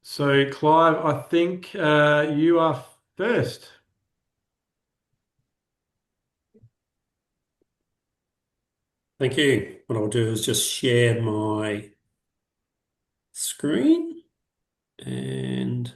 So, Clive, I think you are first. Thank you. What I'll do is just share my screen and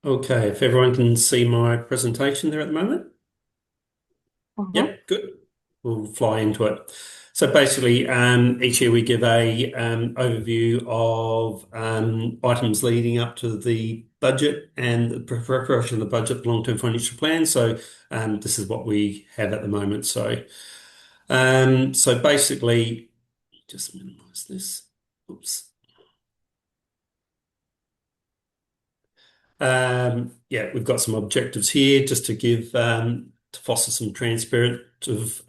okay, if everyone can see my presentation there at the moment. Mhm. Yep, good. We'll fly into it. So basically, each year we give a overview of items leading up to the budget and the preparation of the budget, the long-term financial plan. So this is what we have at the moment. So basically, just minimize this. Oops. Yeah, we've got some objectives here just to give to foster some transparent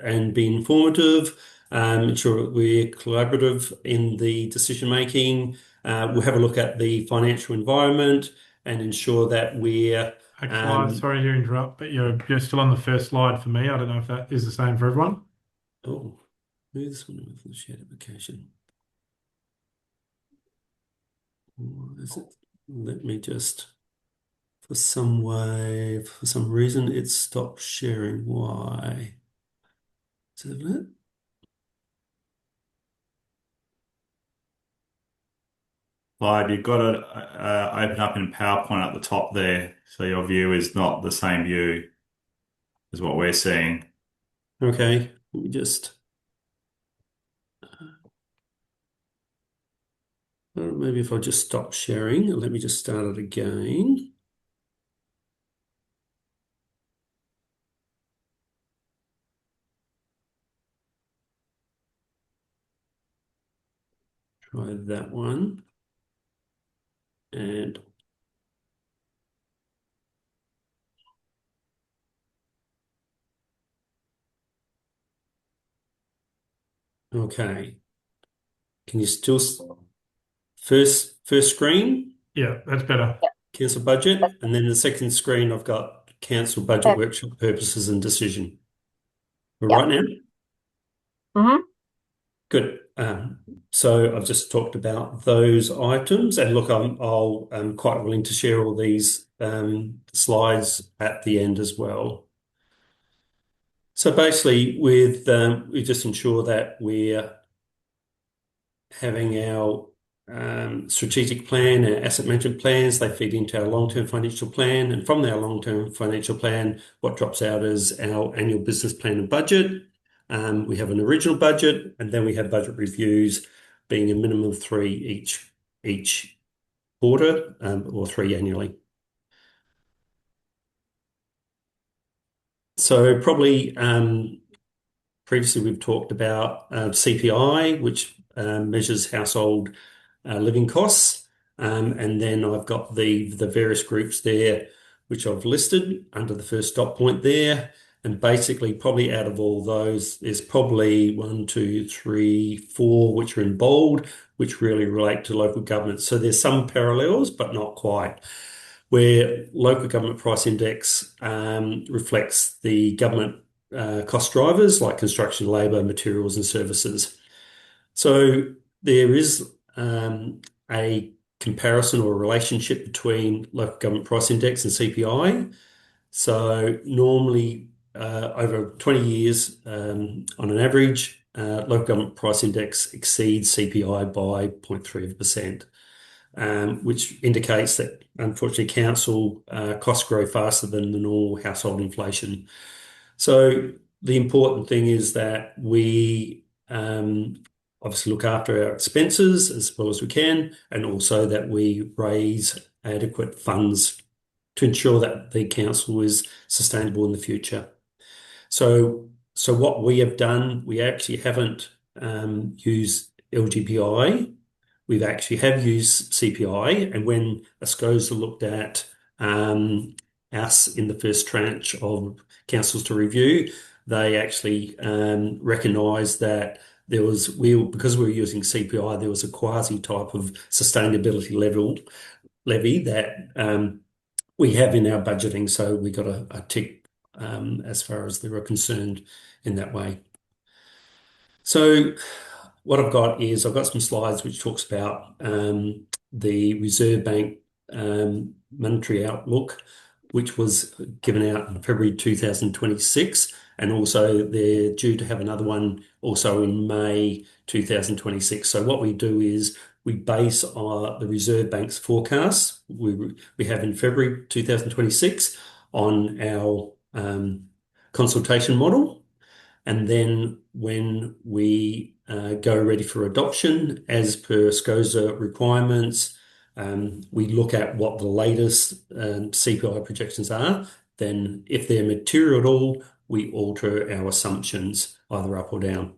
and be informative, ensure that we're collaborative in the decision making. We'll have a look at the financial environment and ensure that we're Clive, um, sorry to interrupt, but you're still on the first slide for me. I don't know if that is the same for everyone. oh, move this one with the shared application. Or is it? Let me just, for some reason, it stopped sharing. Why? Is that it? Clyde, you've got to open up in PowerPoint at the top there, so your view is not the same view as what we're seeing. Okay, let me just, maybe if I just stop sharing, let me just start it again. Try that one. And okay, can you still, first screen, Yeah, that's better. cancel budget, and then the second screen, I've got cancel budget Okay. workshop purposes and decision. All Yep. right now? Hmm. Good. So I've just talked about those items, and look, I'm quite willing to share all these slides at the end as well. So basically, we just ensure that we're having our strategic plan, our asset management plans. They feed into our long-term financial plan, and from our long-term financial plan, what drops out is our annual business plan and budget. We have an original budget, and then we have budget reviews, being a minimum of three each quarter, or three annually. So probably previously we've talked about CPI, which measures household living costs, and then I've got the various groups there, which I've listed under the first dot point there. And basically, probably out of all those, there's probably one, two, three, four, which are in bold, which really relate to local government. So there's some parallels, but not quite, where local government price index reflects the government cost drivers like construction, labour, materials, and services. So there is a comparison or a relationship between local government price index and CPI. So normally over 20 years, on an average, local government price index exceeds CPI by 0.3%, which indicates that unfortunately council costs grow faster than the normal household inflation. So the important thing is that we obviously look after our expenses as well as we can, and also that we raise adequate funds to ensure that the council is sustainable in the future. So what we have done, we actually haven't used LGPI. We've actually have used CPI, and when ASCOs are looked at us in the first tranche of councils to review, they actually recognised that because we were using CPI, there was a quasi type of sustainability levy that we have in our budgeting. So we got a tick as far as they were concerned in that way. So what I've got is I've got some slides which talks about the Reserve Bank monetary outlook, which was given out in February 2026, and also they're due to have another one also in May 2026. So what we do is we base the Reserve Bank's forecasts we have in February 2026 on our consultation model. And then when we go ready for adoption, as per SCOSA requirements, we look at what the latest CPI projections are. Then if they're material at all, we alter our assumptions either up or down.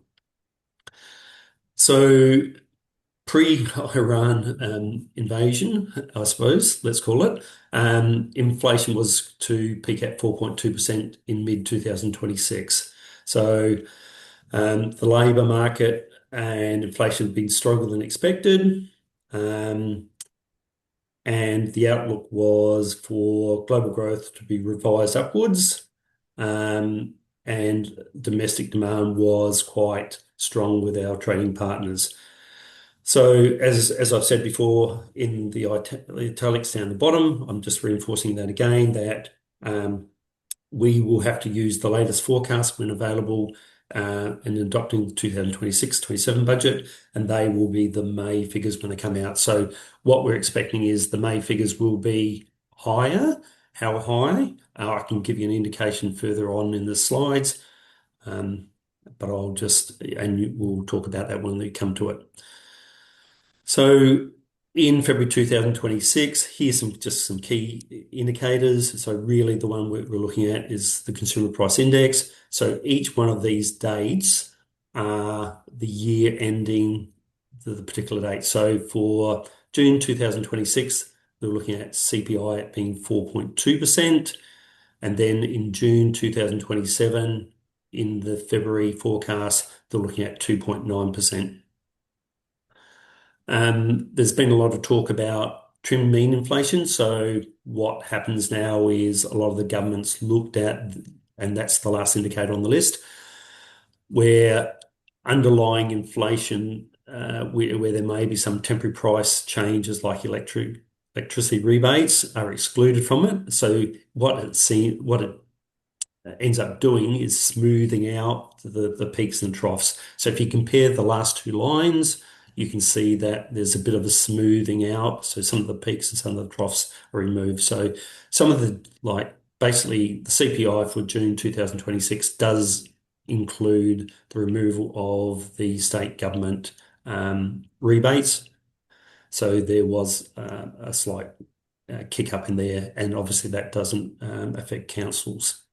So pre-Iran invasion, I suppose, let's call it, inflation was to peak at 4.2% in mid-2026. So the labour market and inflation have been stronger than expected. And the outlook was for global growth to be revised upwards. And domestic demand was quite strong with our trading partners. So as I've said before in the italics down the bottom, I'm just reinforcing that again, that we will have to use the latest forecast when available in adopting the 2026-27 budget, and they will be the May figures when they come out. So what we're expecting is the May figures will be higher. How high? I can give you an indication further on in the slides, but we'll talk about that when we come to it. So in February 2026, here's just some key indicators. So really the one we're looking at is the Consumer Price Index. So each one of these dates are the year ending the particular date. So for June 2026, we're looking at CPI at being 4.2%. And then in June 2027, in the February forecast, they're looking at 2.9%. There's been a lot of talk about trim mean inflation. So what happens now is a lot of the governments looked at, and that's the last indicator on the list, where underlying inflation, where there may be some temporary price changes like electricity rebates are excluded from it. So what it ends up doing is smoothing out the peaks and troughs. So if you compare the last two lines, you can see that there's a bit of a smoothing out. So some of the peaks and some of the troughs are removed. So some of basically the CPI for June 2026 does include the removal of the state government rebates. So there was a slight kick up in there, and obviously that doesn't affect councils.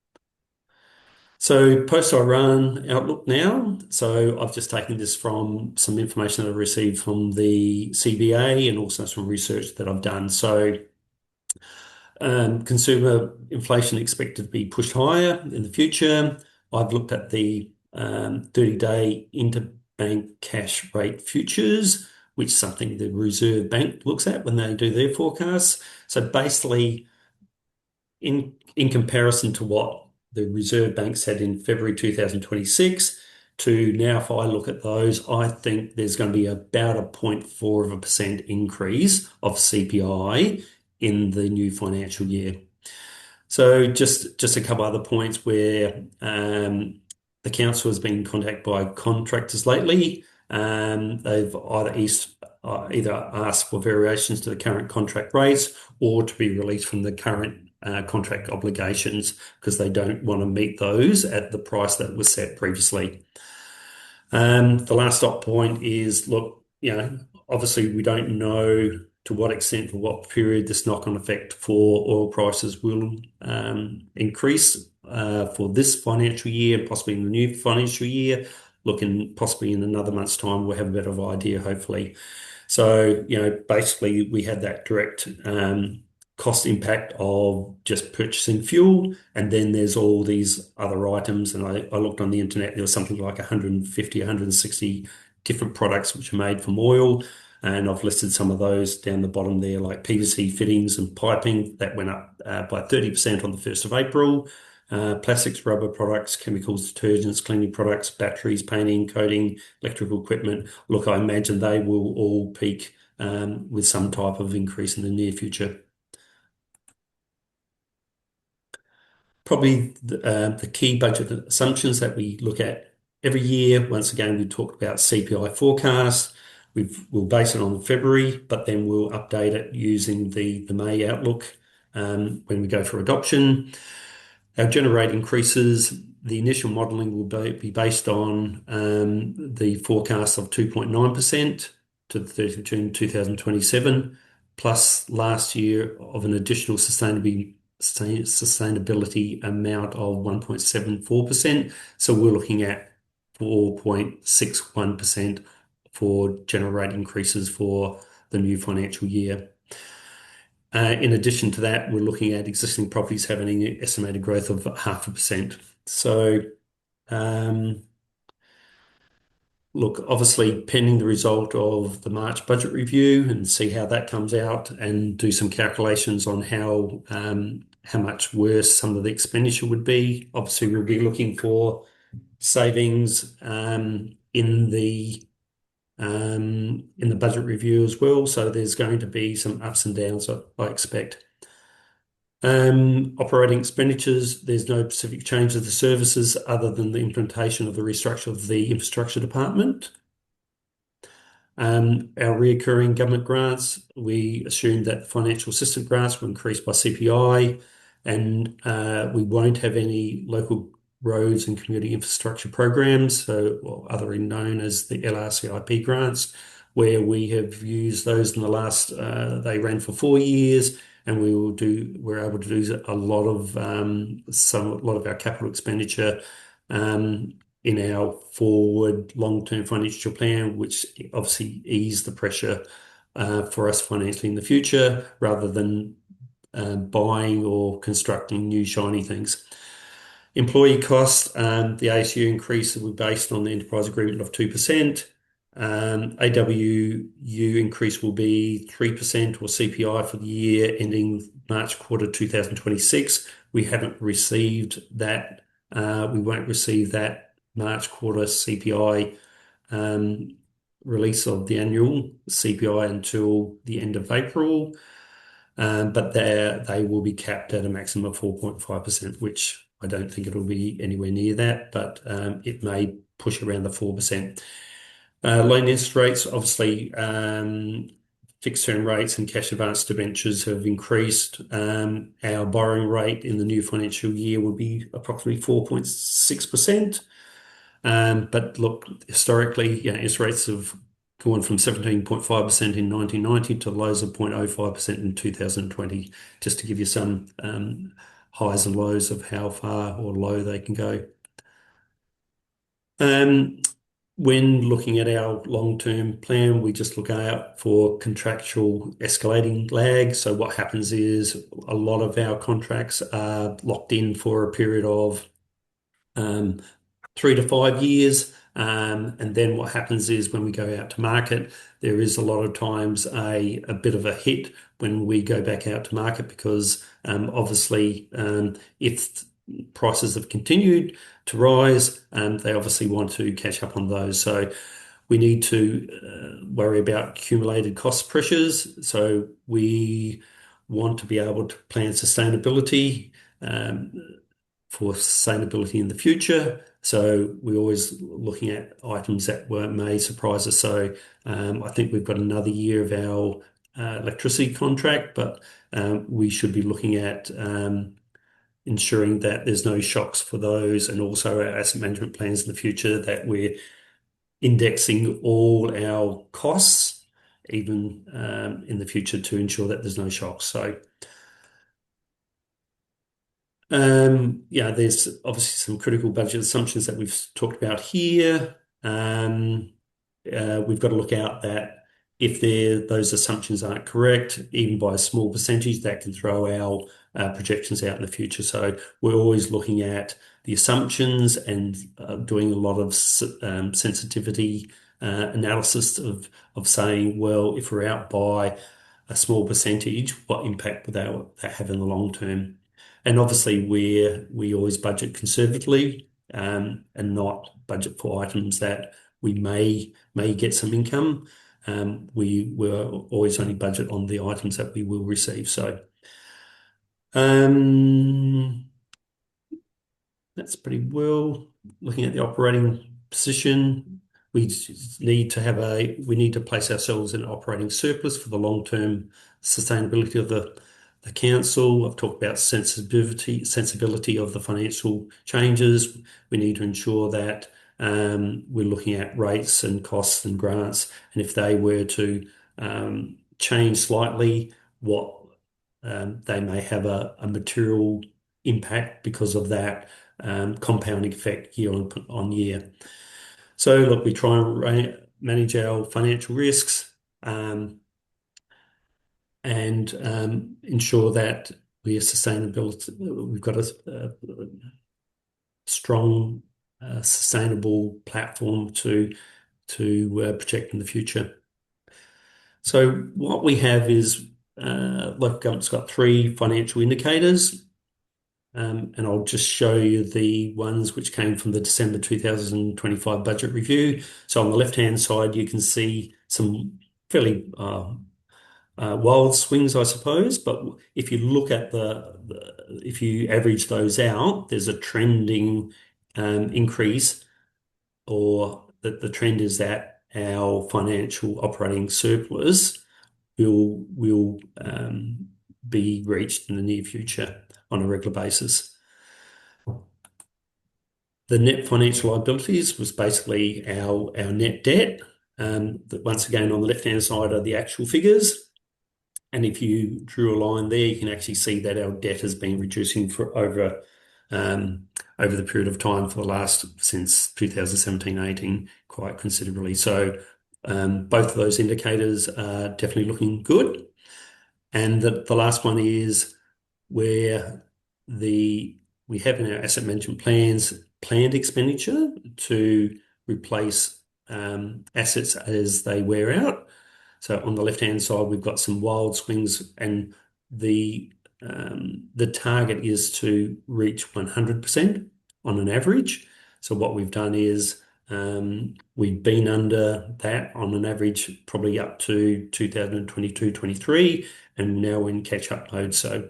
So post-Iran outlook now. So I've just taken this from some information that I received from the CBA and also some research that I've done. So consumer inflation expected to be pushed higher in the future. I've looked at the 30-day interbank cash rate futures, which is something the Reserve Bank looks at when they do their forecasts. So basically, in comparison to what the Reserve Bank said in February 2026 to now, if I look at those, I think there's going to be about a 0.4% increase of CPI in the new financial year. So just a couple other points where the council has been contacted by contractors lately. They've either asked for variations to the current contract rates or to be released from the current contract obligations because they don't want to meet those at the price that was set previously. The last dot point is, look, obviously we don't know to what extent for what period this knock-on effect for oil prices will increase for this financial year, possibly in the new financial year. Looking possibly in another month's time, we'll have a better idea, hopefully. So, basically we had that direct cost impact of just purchasing fuel, and then there's all these other items. And I looked on the internet, there was something like 150, 160 different products which are made from oil. And I've listed some of those down the bottom there, like PVC fittings and piping that went up by 30% on the 1st of April. Plastics, rubber products, chemicals, detergents, cleaning products, batteries, painting, coating, electrical equipment. Look, I imagine they will all peak with some type of increase in the near future. Probably the key budget assumptions that we look at every year. Once again, we talked about CPI forecast. We'll base it on February, but then we'll update it using the May outlook when we go for adoption. Our generate increases. The initial modelling will be based on the forecast of 2.9% to the 30th of June 2027, plus last year of an additional sustainability amount of 1.74%. So we're looking at 4.61% for generate increases for the new financial year. In addition to that, we're looking at existing properties having an estimated growth of 0.5%. So, look, obviously, pending the result of the March budget review and see how that comes out, and do some calculations on how much worse some of the expenditure would be. Obviously, we'll be looking for savings in the budget review as well. So there's going to be some ups and downs, I expect. Operating expenditures, there's no specific change to the services other than the implementation of the restructure of the infrastructure department. Our recurring government grants, we assume that the financial assistance grants will increase by CPI, and we won't have any local roads and community infrastructure programs, so otherwise known as the LRCIP grants, where we have used those in the last, they ran for 4 years, and we're able to do a lot of our capital expenditure in our forward long-term financial plan, which obviously ease the pressure for us financially in the future, rather than buying or constructing new shiny things. Employee cost, the ASU increase will be based on the enterprise agreement of 2%. AWU increase will be 3% or CPI for the year ending March quarter 2026. We haven't received that. We won't receive that March quarter CPI release of the annual CPI until the end of April. But they will be capped at a maximum of 4.5%, which I don't think it'll be anywhere near that, but it may push around the 4%. Loan interest rates, obviously, fixed term rates and cash advance debentures have increased. Our borrowing rate in the new financial year will be approximately 4.6%. But look, historically, interest rates have gone from 17.5% in 1990 to lows of 0.05% in 2020, just to give you some highs and lows of how far or low they can go. When looking at our long-term plan, we just look out for contractual escalating lag. So what happens is a lot of our contracts are locked in for a period of 3 to 5 years. And then what happens is when we go out to market, there is a lot of times a bit of a hit when we go back out to market, because obviously if prices have continued to rise, they obviously want to catch up on those. So we need to worry about accumulated cost pressures. So we want to be able to plan sustainability for sustainability in the future. So we're always looking at items that may surprise us. So I think we've got another year of our electricity contract, but we should be looking at ensuring that there's no shocks for those, and also our asset management plans in the future, that we're indexing all our costs, even in the future, to ensure that there's no shocks. So there's obviously some critical budget assumptions that we've talked about here. We've got to look out that if those assumptions aren't correct, even by a small percentage, that can throw our projections out in the future. So we're always looking at the assumptions and doing a lot of sensitivity analysis of saying, well, if we're out by a small percentage, what impact would that have in the long term? And obviously, we always budget conservatively and not budget for items that we may get some income. We will always only budget on the items that we will receive. So that's pretty well. Looking at the operating position, we need to place ourselves in operating surplus for the long-term sustainability of the council. I've talked about sensibility of the financial changes. We need to ensure that we're looking at rates and costs and grants, and if they were to change slightly, what they may have a material impact because of that compounding effect year on year. So look, we try and manage our financial risks and ensure that we are sustainable. We've got a strong, sustainable platform to project in the future. So what we have is local government's got 3 financial indicators. And I'll just show you the ones which came from the December 2025 budget review. So on the left-hand side, you can see some fairly wild swings, I suppose. But if you look at if you average those out, there's a trending increase, or the trend is that our financial operating surplus will be reached in the near future on a regular basis. The net financial liabilities was basically our net debt. Once again, on the left-hand side are the actual figures. And if you drew a line there, you can actually see that our debt has been reducing for over the period of time since 2017-18 quite considerably. So both of those indicators are definitely looking good. And the last one is where we have in our asset management plans planned expenditure to replace assets as they wear out. So on the left-hand side, we've got some wild swings, and the target is to reach 100% on an average. So what we've done is we've been under that on an average, probably up to 2022-23, and now we're in catch-up mode. So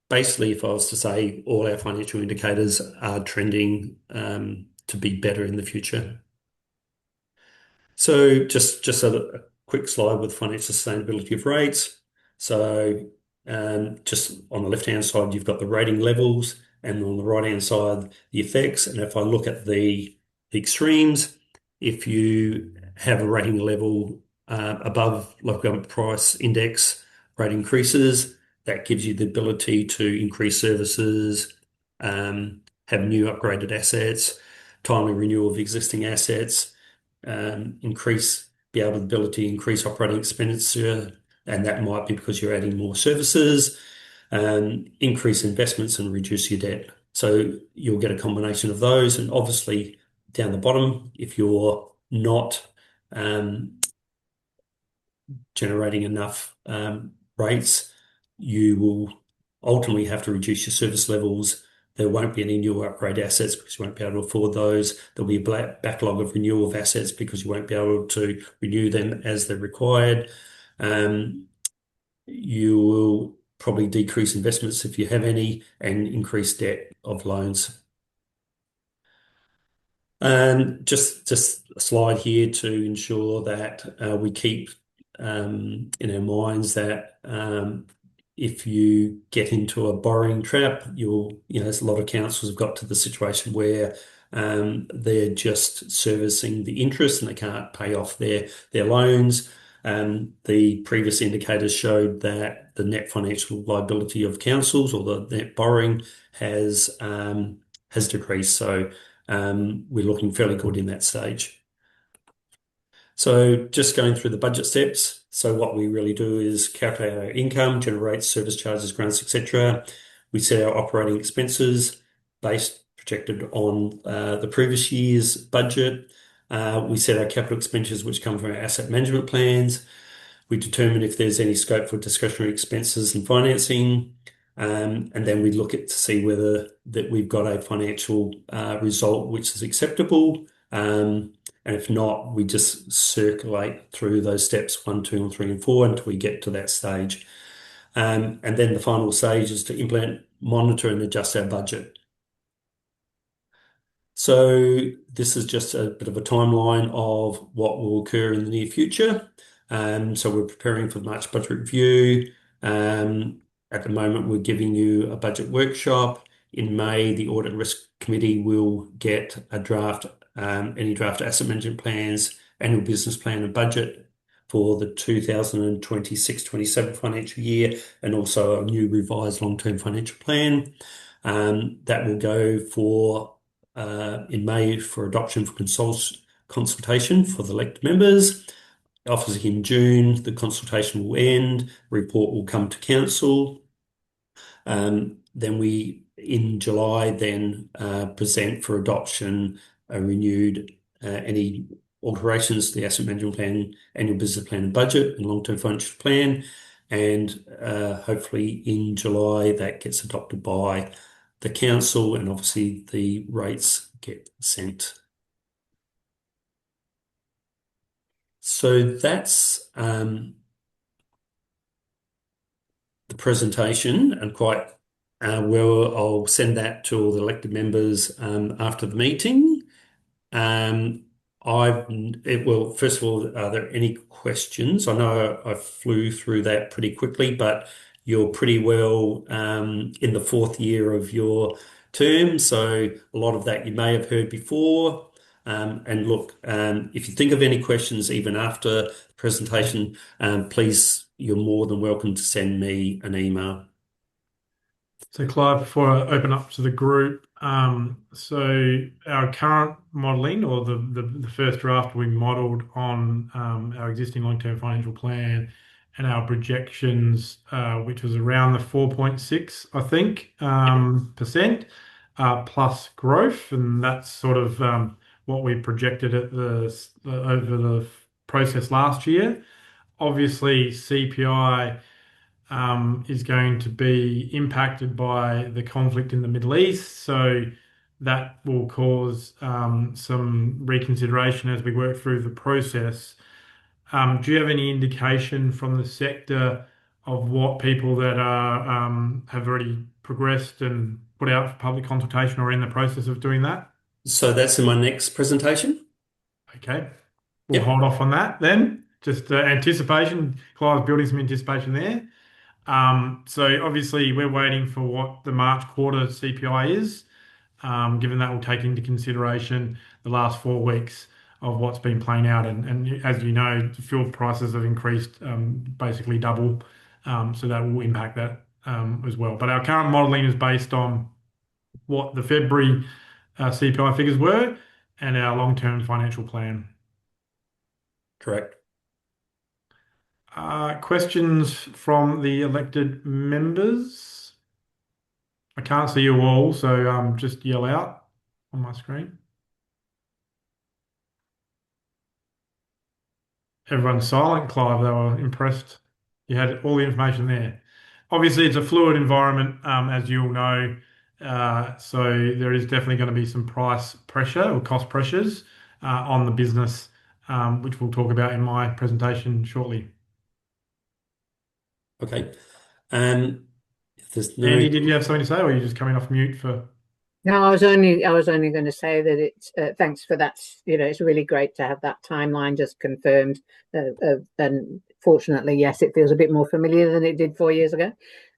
basically, if I was to say, all our financial indicators are trending to be better in the future. So just a quick slide with financial sustainability of rates. So just on the left-hand side, you've got the rating levels, and on the right-hand side, the effects. And if I look at the extremes, if you have a rating level above local government price index rate increases, that gives you the ability to increase services, have new upgraded assets, timely renewal of existing assets, be able the ability to increase operating expenditure, and that might be because you're adding more services, increase investments and reduce your debt. So you'll get a combination of those. And obviously down the bottom, if you're not generating enough rates, you will ultimately have to reduce your service levels. There won't be any new upgrade assets because you won't be able to afford those. There'll be a backlog of renewal of assets because you won't be able to renew them as they're required. You will probably decrease investments if you have any, and increase debt of loans. And just a slide here to ensure that we keep in our minds that if you get into a borrowing trap, there's a lot of councils have got to the situation where they're just servicing the interest and they can't pay off their loans. The previous indicators showed that the net financial liability of councils, or the net borrowing, has decreased. So we're looking fairly good in that stage. So just going through the budget steps. So what we really do is calculate our income, generate service charges, grants, etc. We set our operating expenses based projected on the previous year's budget. We set our capital expenditures, which come from our asset management plans. We determine if there's any scope for discretionary expenses and financing. And then we look at to see whether that we've got a financial result which is acceptable. And if not, we just circulate through those steps 1, 2, and 3, and 4 until we get to that stage. And then the final stage is to implement, monitor, and adjust our budget. So this is just a bit of a timeline of what will occur in the near future. So we're preparing for the March budget review. At the moment, we're giving you a budget workshop. In May, the Audit and Risk Committee will get a draft, any draft asset management plans, annual business plan and budget for the 2026-27 financial year, and also a new revised long-term financial plan. That will go for in May for adoption for consultation for the elected members. Offers in June, the consultation will end, report will come to council. Then we, in July, then present for adoption a renewed any alterations to the asset management plan, annual business plan and budget, and long-term financial plan. And hopefully in July that gets adopted by the council, and obviously the rates get sent. So that's the presentation, and quite well, I'll send that to all the elected members after the meeting. Well, first of all, are there any questions? I know I flew through that pretty quickly, but you're pretty well in the fourth year of your term, so a lot of that you may have heard before. And look, if you think of any questions even after the presentation, please, you're more than welcome to send me an email. So Clive, before I open up to the group, so our current modelling, or the first draft we modelled on our existing long-term financial plan and our projections, which was around the 4.6, I think, percent plus growth, and that's sort of what we projected at over the process last year. Obviously, CPI is going to be impacted by the conflict in the Middle East. So that will cause some reconsideration as we work through the process. Do you have any indication from the sector of what people that have already progressed and put out for public consultation or in the process of doing that? So that's in my next presentation. Okay. We'll Yep. hold off on that then. Just anticipation. Clive's building some anticipation there. So obviously we're waiting for what the March quarter CPI is, given that will take into consideration the last 4 weeks of what's been playing out. And as you know, the fuel prices have increased basically double. So that will impact that as well. But our current modelling is based on what the February CPI figures were and our long-term financial plan. Correct. Questions from the elected members? I can't see you all, so just yell out on my screen. Everyone's silent, Clive. They were impressed. You had all the information there. Obviously, it's a fluid environment, as you all know. So there is definitely going to be some price pressure or cost pressures on the business, which we'll talk about in my presentation shortly. Okay. If there's Andy, did you have something to say, or are you just coming off mute for? No, I was only going to say that it's thanks for that. It's really great to have that timeline just confirmed. And fortunately, yes, it feels a bit more familiar than it did 4 years ago.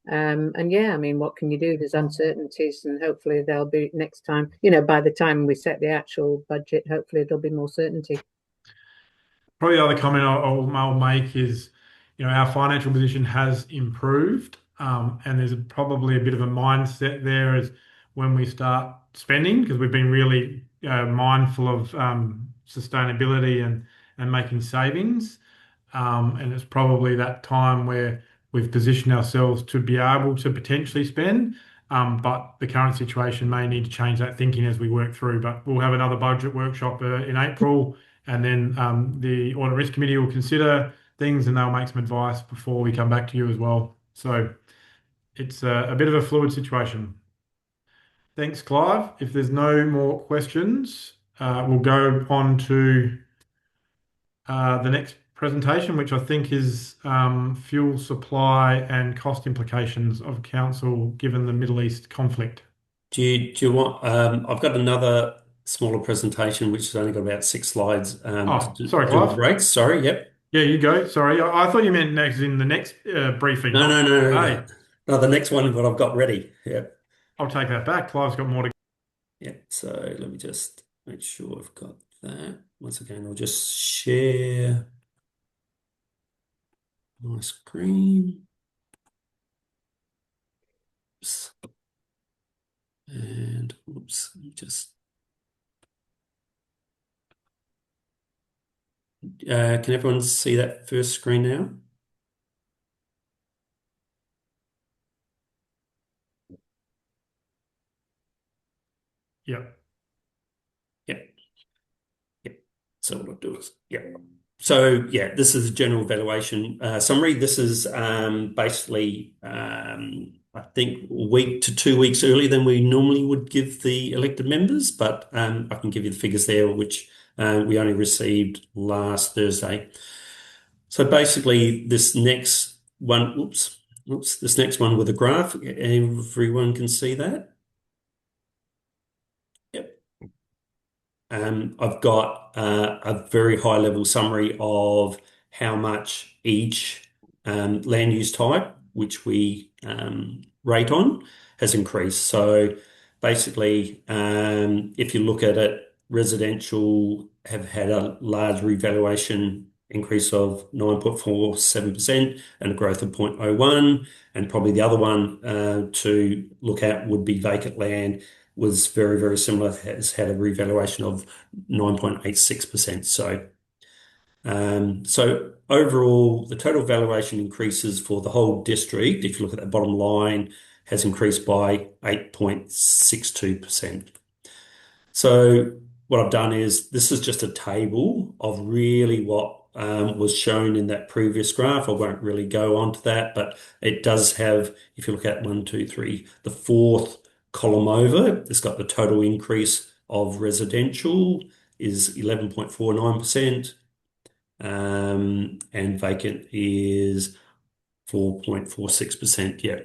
And yeah, I mean, what can you do? There's uncertainties, and hopefully there'll be next time. By the time we set the actual budget, hopefully there'll be more certainty. Probably the other comment I'll make is, our financial position has improved, and there's probably a bit of a mindset there as when we start spending, because we've been really mindful of sustainability and and making savings. And it's probably that time where we've positioned ourselves to be able to potentially spend. But the current situation may need to change that thinking as we work through. But we'll have another budget workshop in April, and then the Audit Risk Committee will consider things and they'll make some advice before we come back to you as well. So it's a bit of a fluid situation. Thanks, Clive. If there's no more questions, we'll go on to the next presentation, which I think is fuel supply and cost implications of council given the Middle East conflict. Do you want? I've got another smaller presentation which has only got about 6 slides. Oh, To sorry, do with Clive. rates. Sorry. Yep. Yeah, you go. Sorry, I thought you meant next in the next briefing. No, Not no, no, no, today. no. No, the next one, what I've got ready. Yep. I'll take that back. Clive's got more to. Yep. So let me just make sure I've got that. Once again, I'll just share my screen. Oops. And oops, let me just. Can everyone see that first screen now? Yeah. Yep. Yep. So what I'll do is, yep. So yeah, this is a general valuation summary. This is basically, I think, a week to 2 weeks earlier than we normally would give the elected members, but I can give you the figures there, which we only received last Thursday. So basically, this next one, this next one with a graph, everyone can see that. Yep. I've got a very high level summary of how much each land use type, which we rate on, has increased. So basically, if you look at it, residential have had a large revaluation increase of 9.47% and a growth of 0.01. And probably the other one to look at would be vacant land, was very, very similar, has had a revaluation of 9.86%. So overall, the total valuation increases for the whole district, if you look at the bottom line, has increased by 8.62%. So what I've done is this is just a table of really what was shown in that previous graph. I won't really go on to that, but it does have, if you look at 1, 2, 3, the fourth column over, it's got the total increase of residential is 11.49%, and vacant is 4.46%. Yeah.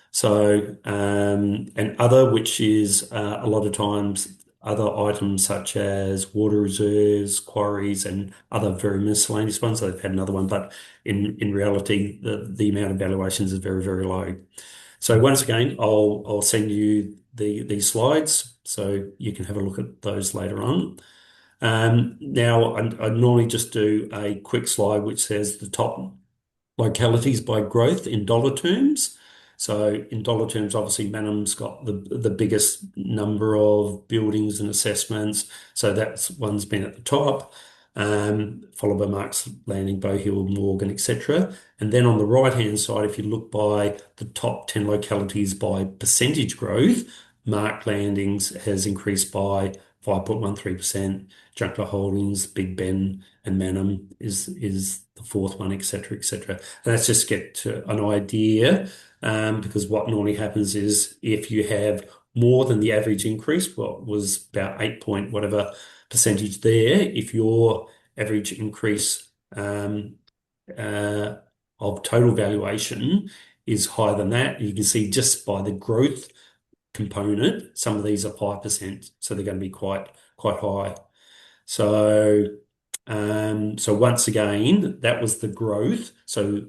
So, and other, which is a lot of times other items such as water reserves, quarries, and other very miscellaneous ones. They've had another one, but in reality, the amount of valuations is very, very low. So once again, I'll send you these slides so you can have a look at those later on. Now, I normally just do a quick slide which says the top localities by growth in dollar terms. So in dollar terms, obviously Mannum's got the biggest number of buildings and assessments. So that's one's been at the top, followed by Mark's Landing, Bow Hill, Morgan, etc. And then on the right-hand side, if you look by the top 10 localities by percentage growth, Mark Landings has increased by 5.13%. Junkler Holdings, Big Ben, and Mannum is the fourth one, etc., etc. And that's just get to an idea, because what normally happens is if you have more than the average increase, what was about 8 point whatever percentage there, if your average increase of total valuation is higher than that, you can see just by the growth component, some of these are 5%, so they're going to be quite high. So once again, that was the growth. So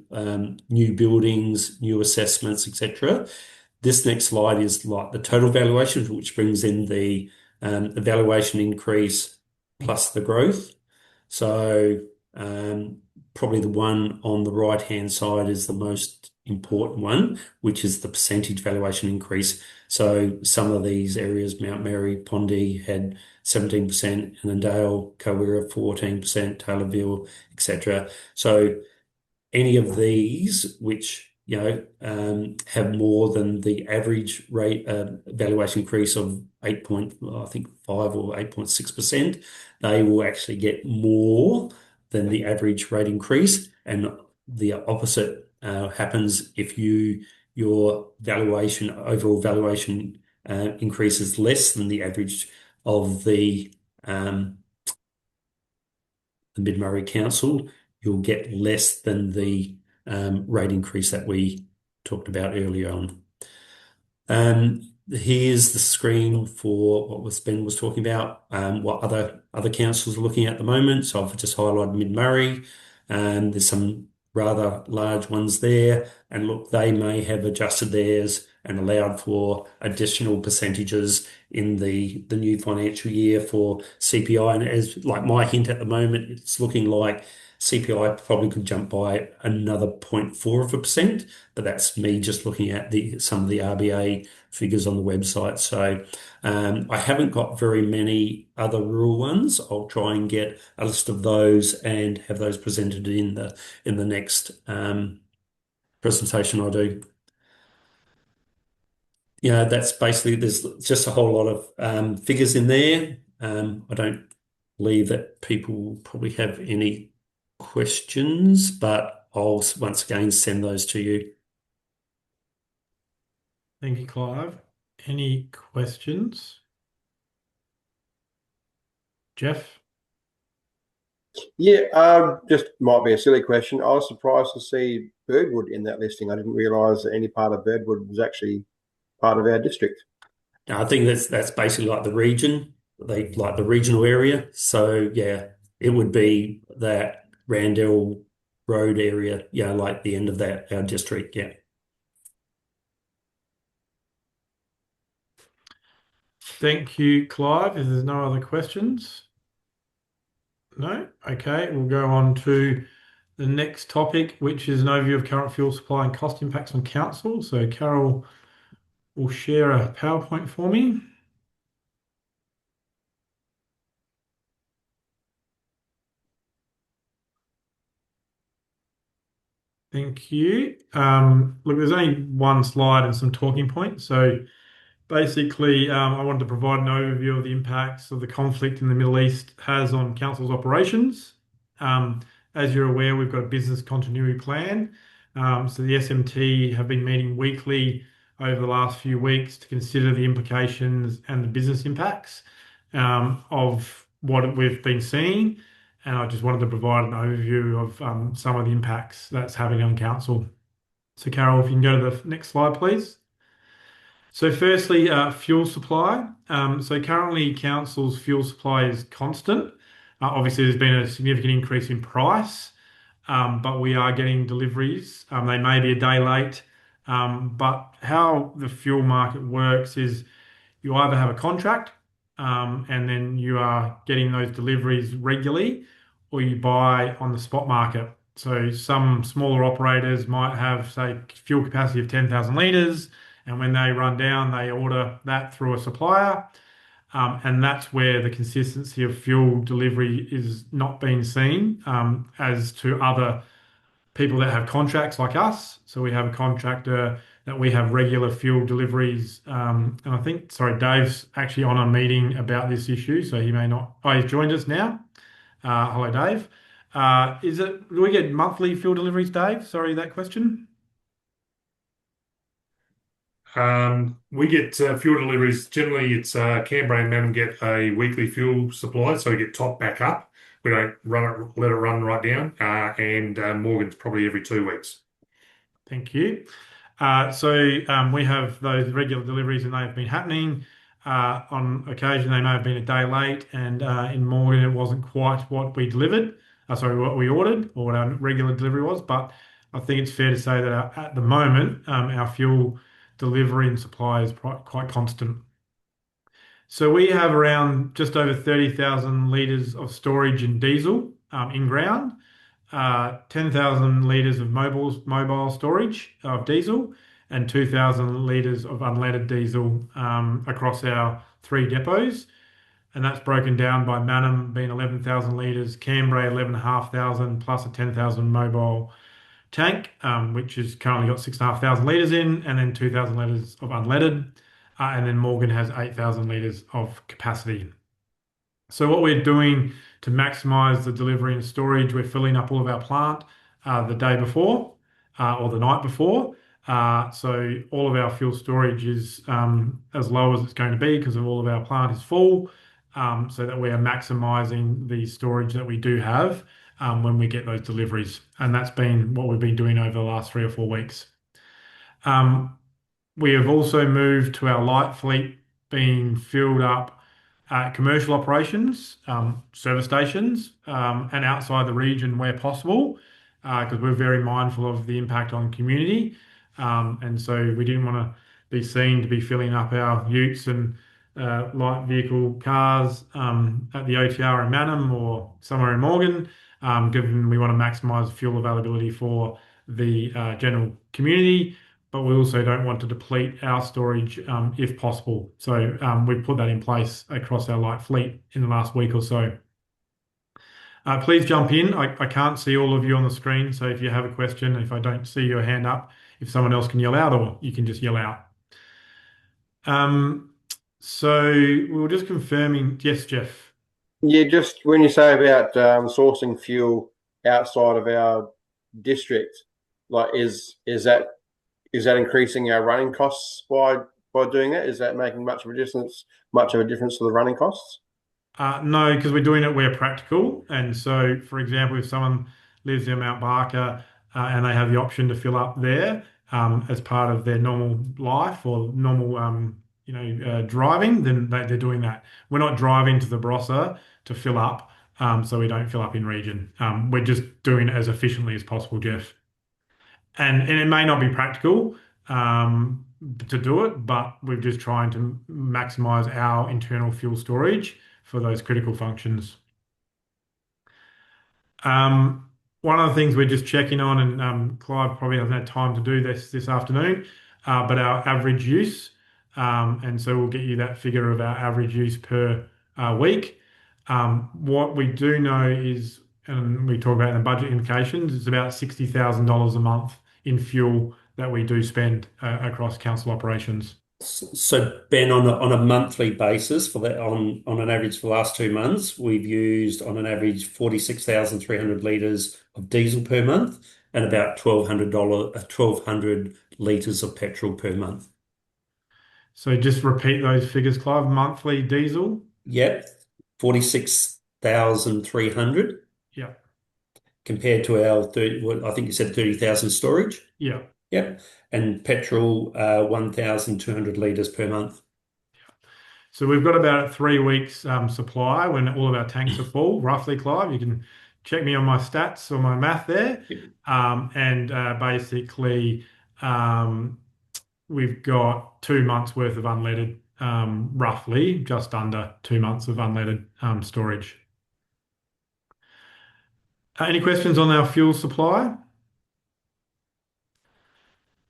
new buildings, new assessments, etc. This next slide is like the total valuation, which brings in the valuation increase plus the growth. So probably the one on the right-hand side is the most important one, which is the percentage valuation increase. So some of these areas, Mount Mary, Pondy had 17%, Annandale, Kowira 14%, Taylorville, etc. So any of these which have more than the average rate valuation increase of 8 point, I think 5 or 8.6%, they will actually get more than the average rate increase, and the opposite happens if your valuation overall valuation increases less than the average of the Mid-Murray Council, you'll get less than the rate increase that we talked about earlier on. Here's the screen for what Ben was talking about, what other councils are looking at the moment. So I've just highlighted Mid-Murray. There's some rather large ones there. And look, they may have adjusted theirs and allowed for additional percentages in the new financial year for CPI. And as like my hint at the moment, it's looking like CPI probably could jump by another 0.4%, but that's me just looking at some of the RBA figures on the website. So I haven't got very many other rural ones. I'll try and get a list of those and have those presented in the next presentation I do. Yeah, that's basically, there's just a whole lot of figures in there. I don't believe that people probably have any questions, but I'll once again send those to you. Thank you, Clive. Any questions? Jeff? Yeah, just might be a silly question. I was surprised to see Birdwood in that listing. I didn't realise that any part of Birdwood was actually part of our district. I think that's basically like the region, they like the regional area. So yeah, it would be that Randell Road area, like the end of that our district, yeah. Thank you, Clive. If there's no other questions? No? Okay, we'll go on to the next topic, which is an overview of current fuel supply and cost impacts on council. So Carol will share a PowerPoint for me. Thank you. Look, there's only one slide and some talking points. So basically, I wanted to provide an overview of the impacts of the conflict in the Middle East has on council's operations. As you're aware, we've got a business continuity plan. So the SMT have been meeting weekly over the last few weeks to consider the implications and the business impacts of what we've been seeing. And I just wanted to provide an overview of some of the impacts that's having on council. So Carol, if you can go to the next slide, please. So firstly, fuel supply. So currently council's fuel supply is constant. Obviously there's been a significant increase in price, but we are getting deliveries. They may be a day late, but how the fuel market works is you either have a contract, and then you are getting those deliveries regularly, or you buy on the spot market. So some smaller operators might have, say, fuel capacity of 10,000 litres, and when they run down, they order that through a supplier. And that's where the consistency of fuel delivery is not being seen, as to other people that have contracts like us. So we have a contractor that we have regular fuel deliveries. And I think, sorry, Dave's actually on a meeting about this issue, so he may not. Oh, he's joined us now. Hello, Dave. Do we get monthly fuel deliveries, Dave? Sorry, that question. We get fuel deliveries. Generally, it's Canberra and Melbourne get a weekly fuel supply, so we get topped back up. We don't let it run right down. And Morgan's probably every 2 weeks. Thank you. So we have those regular deliveries, and they've been happening. On occasion, they may have been a day late, and in Morgan, it wasn't quite what we delivered. What we ordered or what our regular delivery was. But I think it's fair to say that at the moment, our fuel delivery and supply is quite constant. So we have around just over 30,000 litres of storage in diesel in ground. 10,000 litres of mobile storage of diesel and 2,000 litres of unleaded diesel across our 3 depots. And that's broken down by Mannum being 11,000 litres, Cambrai 11,500 plus a 10,000 mobile tank, which has currently got 6,500 litres in, and then 2,000 litres of unleaded. And then Morgan has 8,000 litres of capacity. So what we're doing to maximize the delivery and storage, we're filling up all of our plant the day before or the night before. So all of our fuel storage is as low as it's going to be because of all of our plant is full, so that we are maximizing the storage that we do have when we get those deliveries. And that's been what we've been doing over the last 3 or 4 weeks. We have also moved to our light fleet being filled up at commercial operations, service stations, and outside the region where possible, because we're very mindful of the impact on community. And so we didn't want to be seen to be filling up our utes and light vehicle cars at the OTR in Mannum or somewhere in Morgan, given we want to maximise fuel availability for the general community, but we also don't want to deplete our storage if possible. So we've put that in place across our light fleet in the last week or so. Please jump in. I can't see all of you on the screen, so if you have a question, if I don't see your hand up, if someone else can yell out, or you can just yell out. So we were just confirming. Yes, Jeff. Yeah, just when you say about sourcing fuel outside of our district, like is that increasing our running costs by doing that? Is that making much of a difference to the running costs? No, because we're doing it where practical. And so, for example, if someone lives in Mount Barker and they have the option to fill up there as part of their normal life or normal, driving, then they're doing that. We're not driving to the Barossa to fill up, so we don't fill up in region. We're just doing it as efficiently as possible, Jeff. And it may not be practical to do it, but we're just trying to maximize our internal fuel storage for those critical functions. One of the things we're just checking on, and Clive probably hasn't had time to do this afternoon, but our average use. And so we'll get you that figure of our average use per week. What we do know is, and we talk about in the budget indications, it's about $60,000 a month in fuel that we do spend across council operations. So Ben, on a monthly basis for that, on an average for the last 2 months, we've used on an average 46,300 litres of diesel per month and about $1,200 litres of petrol per month. So just repeat those figures, Clive. Monthly diesel. Yep, 46,300. Yeah. Compared to our 30, what I think you said 30,000 storage. Yeah. Yep. And petrol, 1,200 litres per month. So we've got about 3 weeks supply when all of our tanks are full, roughly, Clive. You can check me on my stats or my math there. Yep. Basically, we've got 2 months worth of unleaded, roughly just under 2 months of unleaded storage. Any questions on our fuel supply?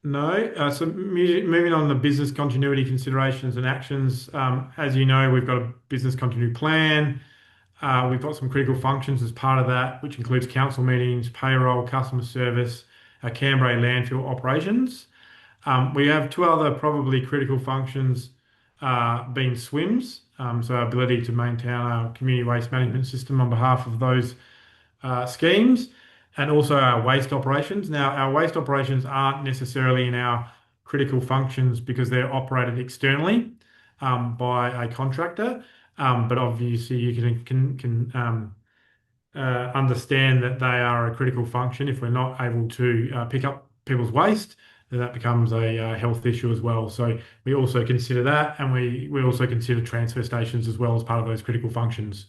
No. So moving on to business continuity considerations and actions. As you know, we've got a business continuity plan. We've got some critical functions as part of that, which includes council meetings, payroll, customer service, Cambrai landfill operations. We have 2 other probably critical functions being SWIMS, so our ability to maintain our community waste management system on behalf of those schemes, and also our waste operations. Now, our waste operations aren't necessarily in our critical functions because they're operated externally by a contractor, but obviously you can understand that they are a critical function. If we're not able to pick up people's waste, then that becomes a health issue as well. So we also consider that, and we also consider transfer stations as well as part of those critical functions.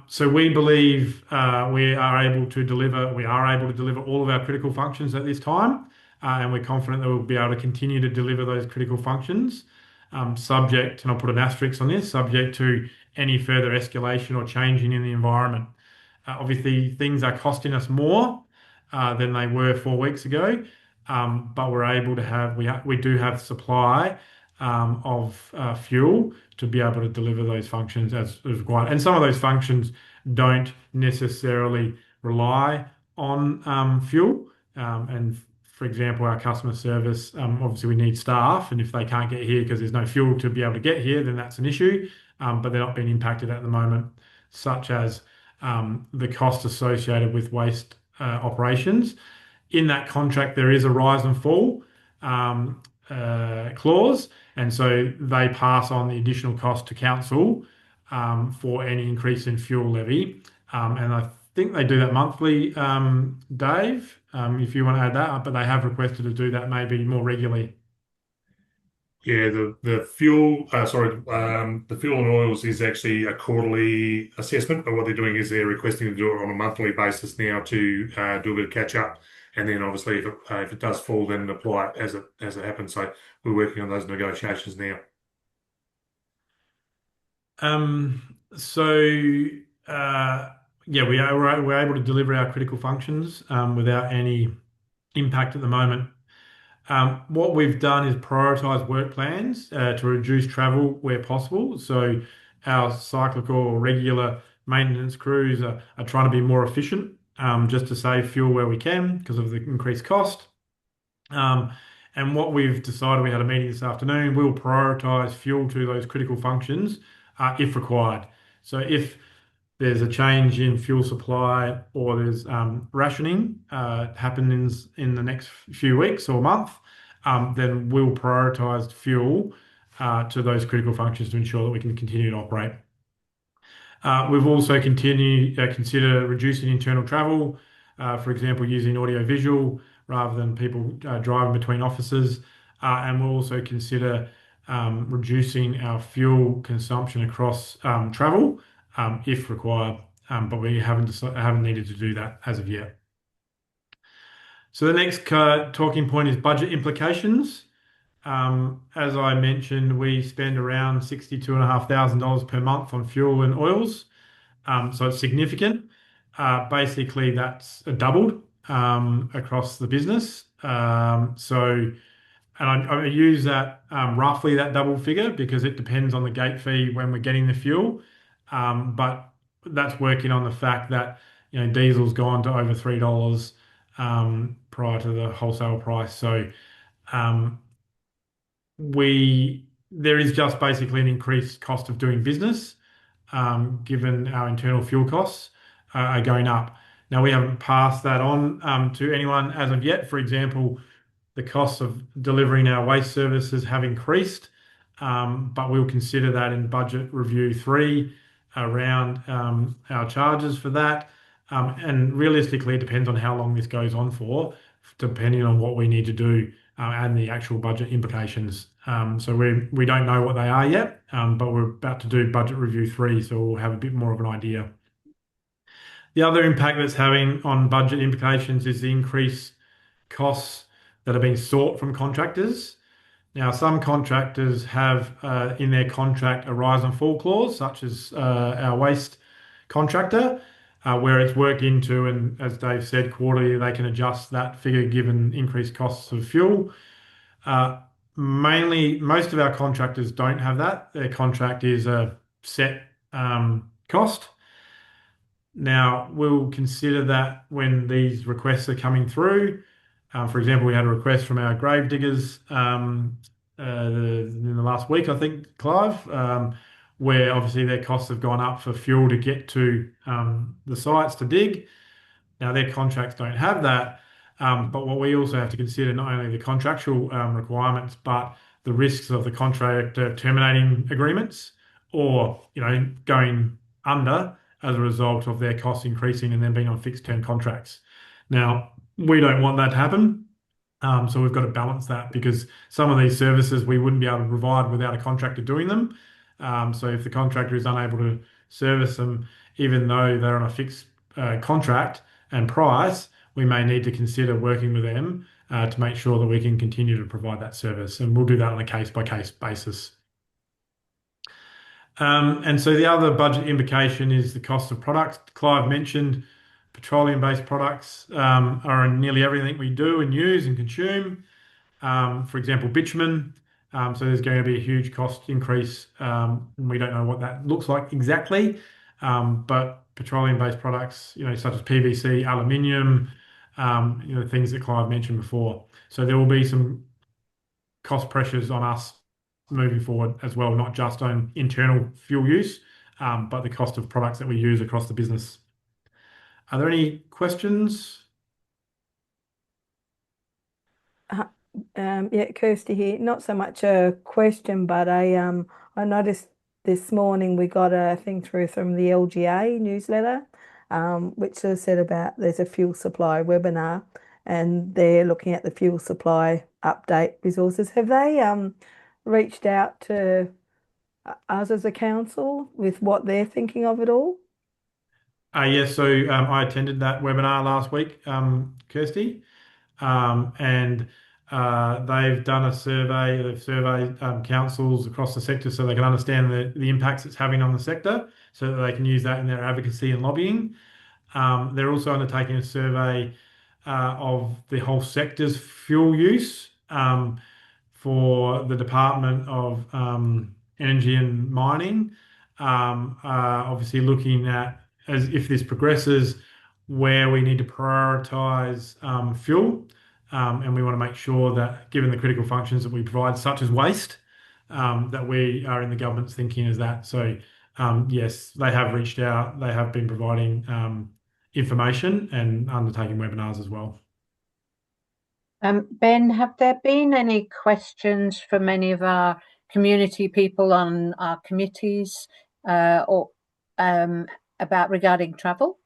So we believe we are able to deliver all of our critical functions at this time, and we're confident that we'll be able to continue to deliver those critical functions, subject, and I'll put an asterisk on this, subject to any further escalation or changing in the environment. Obviously, things are costing us more than they were 4 weeks ago, but we're able to we do have supply of fuel to be able to deliver those functions as required. And some of those functions don't necessarily rely on fuel. And for example, our customer service, obviously we need staff, and if they can't get here because there's no fuel to be able to get here, then that's an issue. But they're not being impacted at the moment, such as the cost associated with waste operations. In that contract, there is a rise and fall clause, and so they pass on the additional cost to council for any increase in fuel levy. And I think they do that monthly, Dave, if you want to add that, but they have requested to do that maybe more regularly. Yeah, the fuel, the fuel and oils is actually a quarterly assessment, but what they're doing is they're requesting to do it on a monthly basis now to do a bit of catch up, and then obviously if it does fall, then apply it as it happens. So we're working on those negotiations now. So yeah, we're able to deliver our critical functions without any impact at the moment. What we've done is prioritize work plans to reduce travel where possible. So our cyclical or regular maintenance crews are trying to be more efficient, just to save fuel where we can because of the increased cost. And what we've decided, we had a meeting this afternoon, we'll prioritize fuel to those critical functions if required. So if there's a change in fuel supply or there's rationing happens in the next few weeks or month, then we'll prioritize fuel to those critical functions to ensure that we can continue to operate. We've also consider reducing internal travel, for example, using audio-visual rather than people driving between offices. And we'll also consider reducing our fuel consumption across travel if required, but we haven't needed to do that as of yet. So the next talking point is budget implications. As I mentioned, we spend around $62,500 per month on fuel and oils. So it's significant. Basically, that's doubled across the business. And I use that roughly that double figure because it depends on the gate fee when we're getting the fuel. But that's working on the fact that diesel's gone to over $3 prior to the wholesale price. So there is just basically an increased cost of doing business given our internal fuel costs are going up. Now, we haven't passed that on to anyone as of yet. For example, the costs of delivering our waste services have increased, but we'll consider that in budget review 3 around our charges for that. And realistically, it depends on how long this goes on for, depending on what we need to do and the actual budget implications. So we don't know what they are yet, but we're about to do budget review 3, so we'll have a bit more of an idea. The other impact that's having on budget implications is the increased costs that are being sought from contractors. Now, some contractors have in their contract a rise and fall clause, such as our waste contractor, where it's worked into, and as Dave said, quarterly they can adjust that figure given increased costs of fuel. Most of our contractors don't have that. Their contract is a set cost. Now, we'll consider that when these requests are coming through. For example, we had a request from our grave diggers in the last week, I think, Clive, where obviously their costs have gone up for fuel to get to the sites to dig. Now, their contracts don't have that, but what we also have to consider not only the contractual requirements, but the risks of the contractor terminating agreements or going under as a result of their costs increasing and then being on fixed term contracts. Now, we don't want that to happen. So we've got to balance that because some of these services we wouldn't be able to provide without a contractor doing them. So if the contractor is unable to service them, even though they're on a fixed contract and price, we may need to consider working with them to make sure that we can continue to provide that service. And we'll do that on a case-by-case basis. And so the other budget implication is the cost of products. Clive mentioned petroleum-based products are in nearly everything we do and use and consume. For example, bitumen. So there's going to be a huge cost increase. And we don't know what that looks like exactly. But petroleum-based products, such as PVC, aluminium, things that Clive mentioned before. So there will be some cost pressures on us moving forward as well, not just on internal fuel use, but the cost of products that we use across the business. Are there any questions? Yeah, Kirsty here. Not so much a question, but I noticed this morning we got a thing through from the LGA newsletter, which has said about there's a fuel supply webinar, and they're looking at the fuel supply update resources. Have they reached out to us as a council with what they're thinking of it all? Yes, so I attended that webinar last week, Kirsty. And they've done a survey. They've surveyed councils across the sector so they can understand the impacts it's having on the sector, so that they can use that in their advocacy and lobbying. They're also undertaking a survey of the whole sector's fuel use for the Department of Energy and Mining. Obviously, looking at as if this progresses, where we need to prioritise fuel, and we want to make sure that, given the critical functions that we provide, such as waste, that we are in the government's thinking as that. So, yes, they have reached out. They have been providing information and undertaking webinars as well. Ben, have there been any questions from any of our community people on our committees or about regarding travel?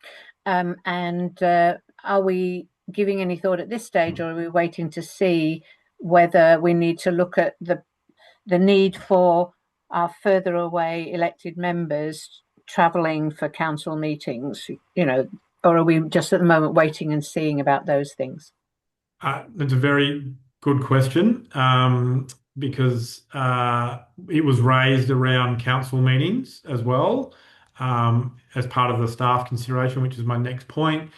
And are we giving any thought at this stage, or are we waiting to see whether we need to look at the need for our further away elected members travelling for council meetings, or are we just at the moment waiting and seeing about those things? That's a very good question, because it was raised around council meetings as well, as part of the staff consideration, which is my next point.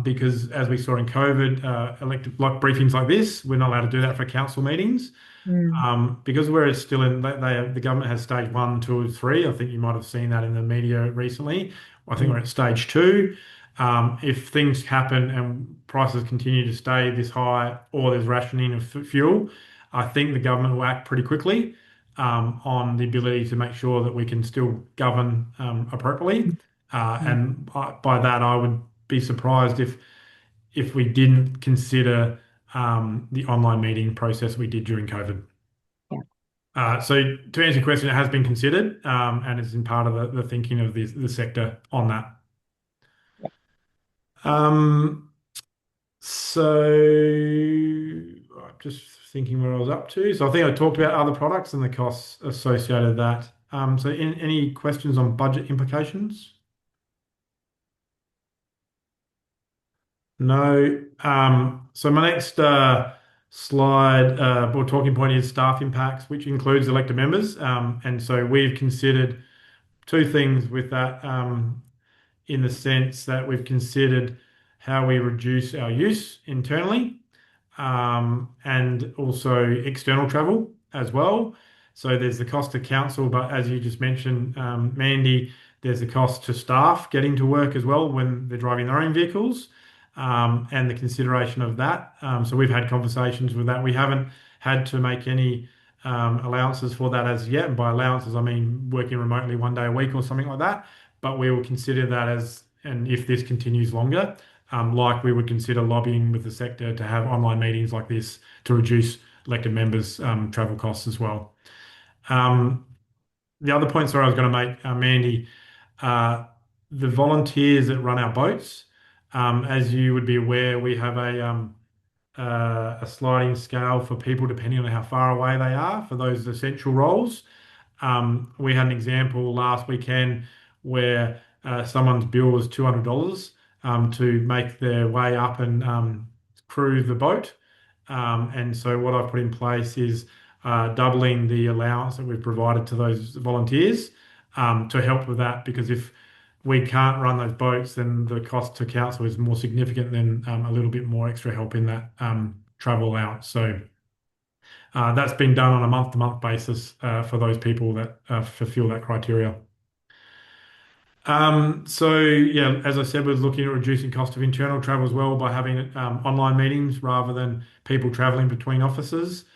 Because as we saw in COVID, elected like briefings like this, we're not allowed to do that for council meetings. Because we're still in, the government has stage 1, 2, 3. I think you might have seen that in the media recently. I think we're at stage 2. If things happen and prices continue to stay this high, or there's rationing of fuel, I think the government will act pretty quickly on the ability to make sure that we can still govern appropriately. And by that, I would be surprised if we didn't consider the online meeting process we did during COVID. So to answer your question, it has been considered, and it's in part of the thinking of the sector on that. So I'm just thinking where I was up to. So I think I talked about other products and the costs associated with that. So any questions on budget implications? No. So my next slide or talking point is staff impacts, which includes elected members. And so we've considered two things with that, in the sense that we've considered how we reduce our use internally, and also external travel as well. So there's the cost to council, but as you just mentioned, Mandy, there's the cost to staff getting to work as well when they're driving their own vehicles, and the consideration of that. So we've had conversations with that. We haven't had to make any allowances for that as yet. And by allowances, I mean working remotely 1 day a week or something like that. But we will consider that as, and if this continues longer, like we would consider lobbying with the sector to have online meetings like this to reduce elected members' travel costs as well. The other point, sorry, I was going to make, Mandy, the volunteers that run our boats, as you would be aware, we have a sliding scale for people depending on how far away they are for those essential roles. We had an example last weekend where someone's bill was $200 to make their way up and crew the boat. And so what I've put in place is doubling the allowance that we've provided to those volunteers to help with that. Because if we can't run those boats, then the cost to council is more significant than a little bit more extra help in that travel allowance. So that's been done on a month-to-month basis for those people that fulfill that criteria. So yeah, as I said, we're looking at reducing cost of internal travel as well by having online meetings rather than people traveling between offices.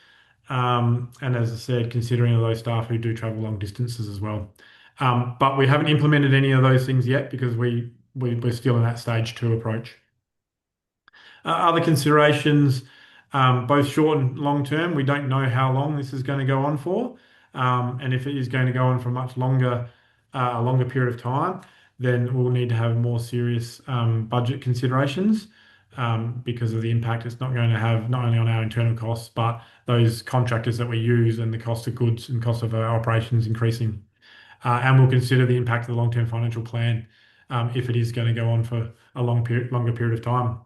And as I said, considering those staff who do travel long distances as well. But we haven't implemented any of those things yet because we're still in that stage 2 approach. Other considerations, both short and long term, we don't know how long this is going to go on for. And if it is going to go on for much longer, a longer period of time, then we'll need to have more serious budget considerations because of the impact it's not going to have not only on our internal costs, but those contractors that we use and the cost of goods and cost of our operations increasing. And we'll consider the impact of the long-term financial plan if it is going to go on for a longer period of time.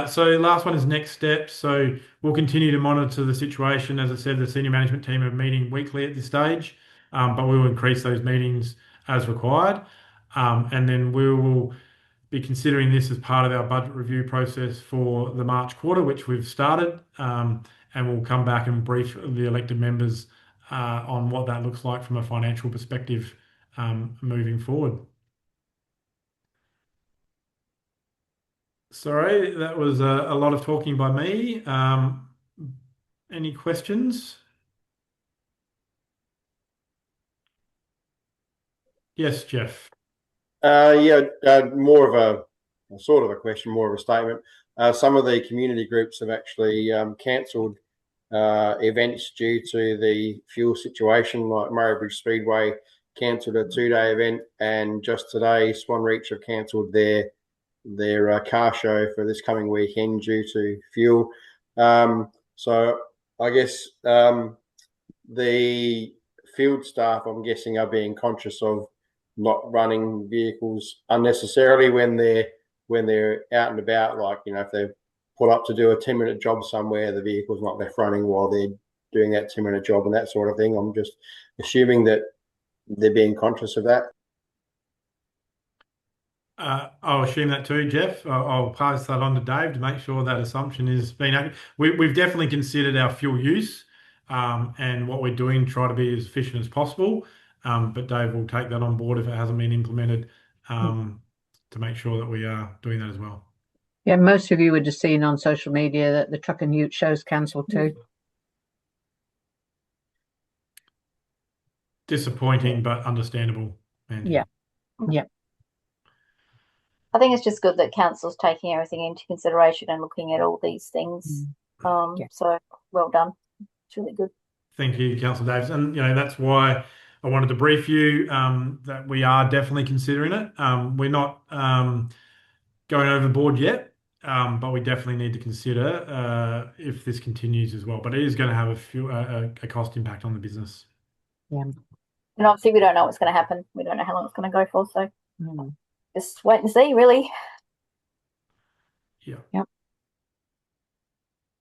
So last one is next steps. So we'll continue to monitor the situation. As I said, the senior management team are meeting weekly at this stage, but we will increase those meetings as required. And then we will be considering this as part of our budget review process for the March quarter, which we've started. And we'll come back and brief the elected members on what that looks like from a financial perspective moving forward. Sorry, that was a lot of talking by me. Any questions? Yes, Jeff. More of a sort of a question, more of a statement. Some of the community groups have actually cancelled events due to the fuel situation, like Murray Bridge Speedway cancelled a 2-day event, and just today Swan Reach have cancelled their car show for this coming weekend due to fuel. So I guess the field staff, I'm guessing, are being conscious of not running vehicles unnecessarily when they're out and about. Like, if they're put up to do a 10-minute job somewhere, the vehicle's not left running while they're doing that 10-minute job and that sort of thing. I'm just assuming that they're being conscious of that. I'll assume that too, Jeff. I'll pass that on to Dave to make sure that assumption is being accurate. We've definitely considered our fuel use and what we're doing, try to be as efficient as possible. But Dave will take that on board if it hasn't been implemented to make sure that we are doing that as well. Yeah, most of you would have seen on social media that the Truck and Ute show's cancelled too. Disappointing, but understandable. Mandy. Yeah. I think it's just good that council's taking everything into consideration and looking at all these things. So well done. It's really good. Thank you, Councillor Davis. And that's why I wanted to brief you that we are definitely considering it. We're not going overboard yet, but we definitely need to consider if this continues as well. But it is going to have a cost impact on the business. Yeah. And obviously we don't know what's going to happen. We don't know how long it's going to go for. So just wait and see, really. Yeah. Yep.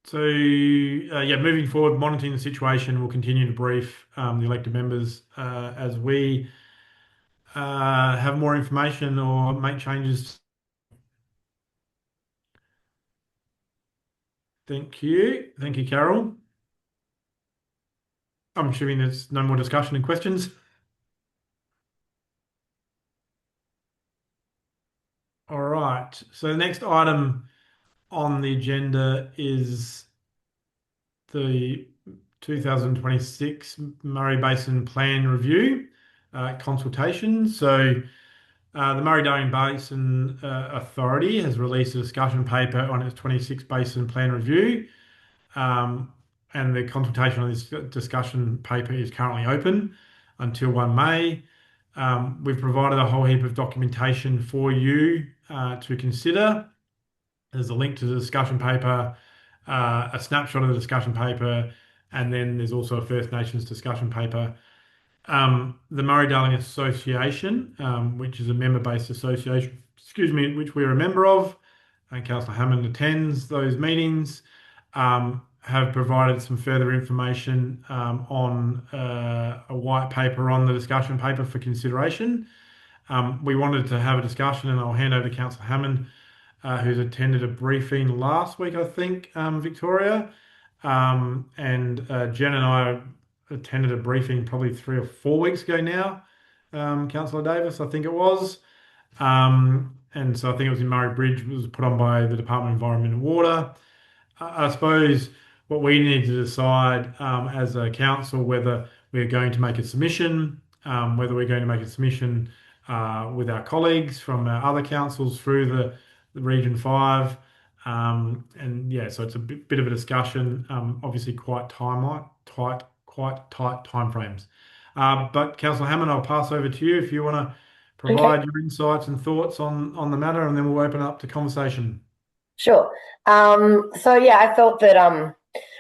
So, moving forward, monitoring the situation, we'll continue to brief the elected members as we have more information or make changes. Thank you. Thank you, Carol. I'm assuming there's no more discussion and questions. All right. So the next item on the agenda is the 2026 Murray Basin Plan Review consultation. So the Murray-Darling Basin Authority has released a discussion paper on its 26 Basin Plan Review, and the consultation on this discussion paper is currently open until 1 May. We've provided a whole heap of documentation for you to consider. There's a link to the discussion paper, a snapshot of the discussion paper, and then there's also a First Nations discussion paper. The Murray-Darling Association, which is a member-based association, which we're a member of, and Councillor Hammond attends those meetings, have provided some further information on a white paper on the discussion paper for consideration. We wanted to have a discussion, and I'll hand over to Councillor Hammond, who's attended a briefing last week, I think, Victoria. And Jen and I attended a briefing probably 3 or 4 weeks ago now, Councillor Davis, I think it was. And so I think it was in Murray Bridge, it was put on by the Department of Environment and Water. I suppose what we need to decide as a council whether we're going to make a submission, whether we're going to make a submission with our colleagues from our other councils through the Region 5. And yeah, so it's a bit of a discussion, obviously quite tight timeframes. But Councillor Hammond, I'll pass over to you if you want to provide your insights and thoughts on the matter, and then we'll open up to conversation. Sure. So yeah, I felt that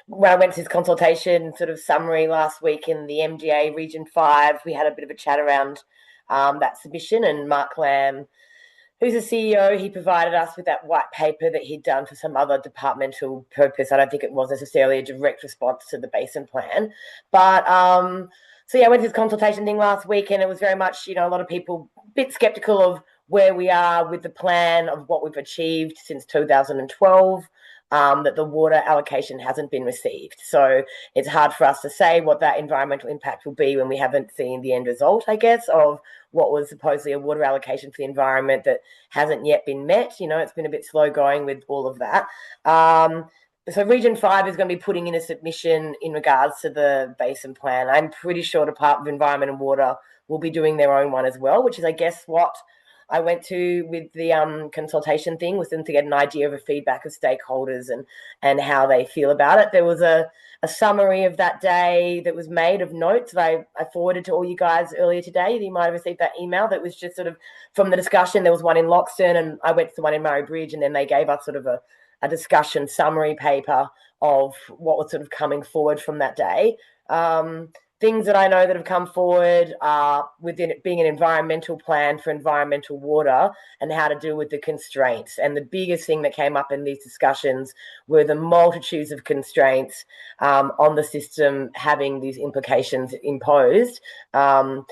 when I went to this consultation sort of summary last week in the MDA Region 5, we had a bit of a chat around that submission, and Mark Lamb, who's the CEO, he provided us with that white paper that he'd done for some other departmental purpose. I don't think it was necessarily a direct response to the Basin plan. But so yeah, I went to this consultation thing last week, and it was very much, a lot of people a bit skeptical of where we are with the plan, of what we've achieved since 2012, that the water allocation hasn't been received. So it's hard for us to say what that environmental impact will be when we haven't seen the end result, I guess, of what was supposedly a water allocation for the environment that hasn't yet been met. It's been a bit slow going with all of that. So Region 5 is going to be putting in a submission in regards to the Basin plan. I'm pretty sure Department of Environment and Water will be doing their own one as well, which is, I guess, what I went to with the consultation thing, was them to get an idea of a feedback of stakeholders and how they feel about it. There was a summary of that day that was made of notes that I forwarded to all you guys earlier today. You might have received that email that was just sort of from the discussion. There was one in Loxton, and I went to the one in Murray Bridge, and then they gave us sort of a discussion summary paper of what was sort of coming forward from that day. Things that I know that have come forward are within it being an environmental plan for environmental water and how to deal with the constraints. And the biggest thing that came up in these discussions were the multitudes of constraints on the system having these implications imposed in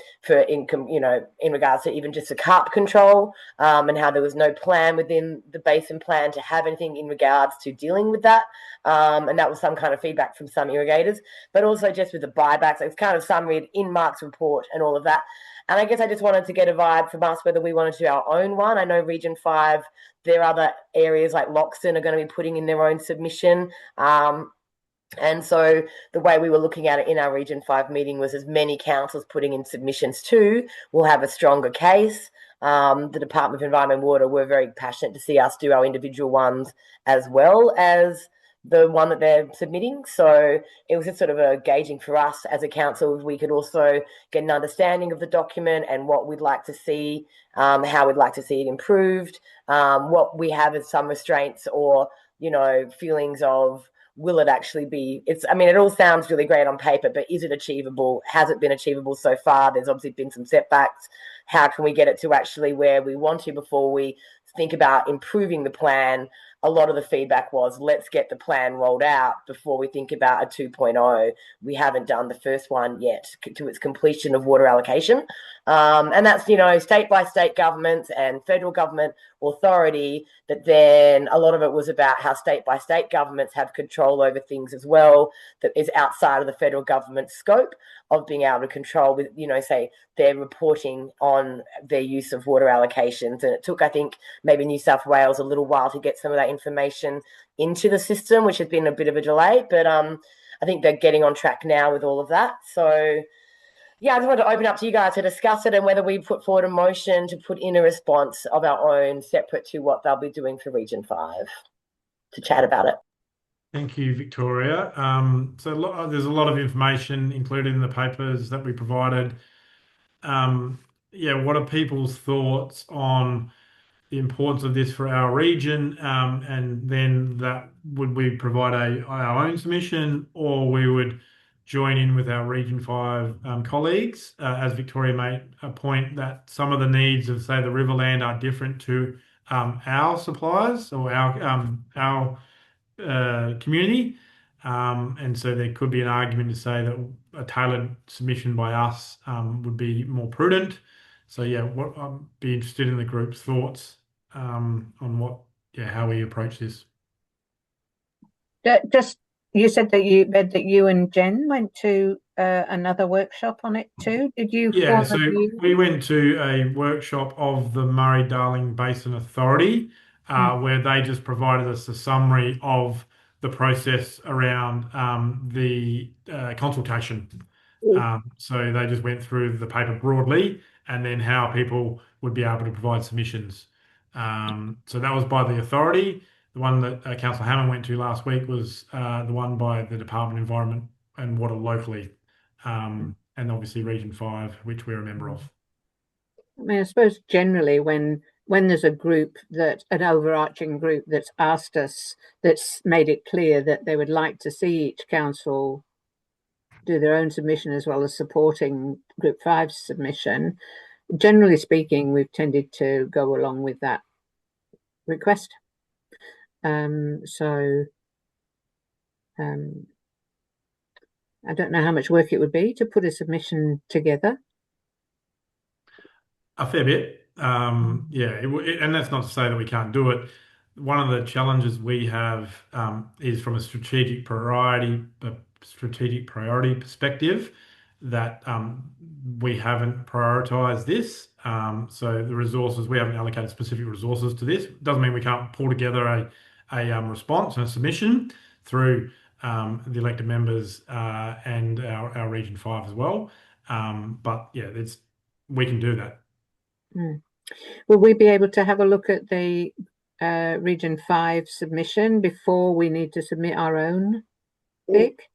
regards to even just the carp control, and how there was no plan within the Basin plan to have anything in regards to dealing with that. And that was some kind of feedback from some irrigators, but also just with the buybacks. It's kind of summarized in Mark's report and all of that. And I guess I just wanted to get a vibe from us whether we wanted to do our own one. I know Region 5, there are other areas like Loxton are going to be putting in their own submission. And so the way we were looking at it in our Region 5 meeting was as many councils putting in submissions too will have a stronger case. The Department of Environment and Water were very passionate to see us do our individual ones as well as the one that they're submitting. So it was just sort of a gauging for us as a council. We could also get an understanding of the document and what we'd like to see, how we'd like to see it improved, what we have as some restraints or, feelings of, will it actually be, it all sounds really great on paper, but is it achievable? Has it been achievable so far? There's obviously been some setbacks. How can we get it to actually where we want to before we think about improving the plan? A lot of the feedback was, let's get the plan rolled out before we think about a 2.0. We haven't done the first one yet to its completion of water allocation. And that's, state by state governments and federal government authority, that then a lot of it was about how state by state governments have control over things as well that is outside of the federal government's scope of being able to control with, say they're reporting on their use of water allocations. And it took, I think, maybe New South Wales a little while to get some of that information into the system, which has been a bit of a delay, but I think they're getting on track now with all of that. So yeah, I just wanted to open up to you guys to discuss it and whether we put forward a motion to put in a response of our own separate to what they'll be doing for Region 5 to chat about it. Thank you, Victoria. So there's a lot of information included in the papers that we provided. What are people's thoughts on the importance of this for our region? And then would we provide our own submission, or we would join in with our Region 5 colleagues? As Victoria made a point that some of the needs of, say, the Riverland are different to our suppliers or our community. And so there could be an argument to say that a tailored submission by us would be more prudent. So yeah, what I'd be interested in the group's thoughts on how we approach this. Just you said that you and Jen went to another workshop on it too. Did you Yeah, form so a view? we went to a workshop of the Murray-Darling Basin Authority, where they just provided us a summary of the process around the consultation. So they just went through the paper broadly and then how people would be able to provide submissions. So that was by the authority. The one that Councillor Hammond went to last week was the one by the Department of Environment and Water locally. And obviously Region 5, which we're a member of. I mean, I suppose generally when there's a group an overarching group that's asked us, that's made it clear that they would like to see each council do their own submission as well as supporting Group 5's submission, generally speaking, we've tended to go along with that request. I don't know how much work it would be to put a submission together. A fair bit. Yeah, and that's not to say that we can't do it. One of the challenges we have is from a strategic priority perspective that we haven't prioritized this. So the resources, we haven't allocated specific resources to this. Doesn't mean we can't pull together a response and a submission through the elected members and our Region 5 as well. But yeah, we can do that. Will we be able to have a look at the Region 5 submission before we need to submit our own, Vic?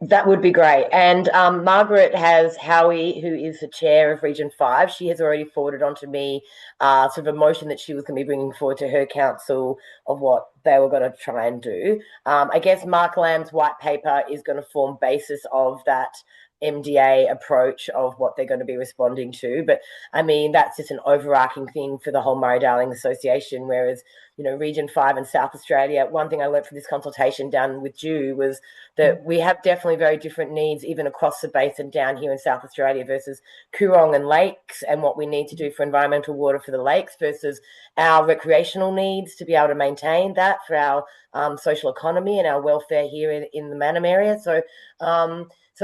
That would be great. And Margaret has Howie, who is the chair of Region 5. She has already forwarded on to me sort of a motion that she was going to be bringing forward to her council of what they were going to try and do. I guess Mark Lamb's white paper is going to form basis of that MDA approach of what they're going to be responding to. But I mean, that's just an overarching thing for the whole Murray-Darling Association, whereas, you know, Region 5 and South Australia, one thing I learned from this consultation down with Jew was that we have definitely very different needs, even across the basin down here in South Australia versus Coorong and lakes, and what we need to do for environmental water for the lakes versus our recreational needs to be able to maintain that for our social economy and our welfare here in the Mannum area. So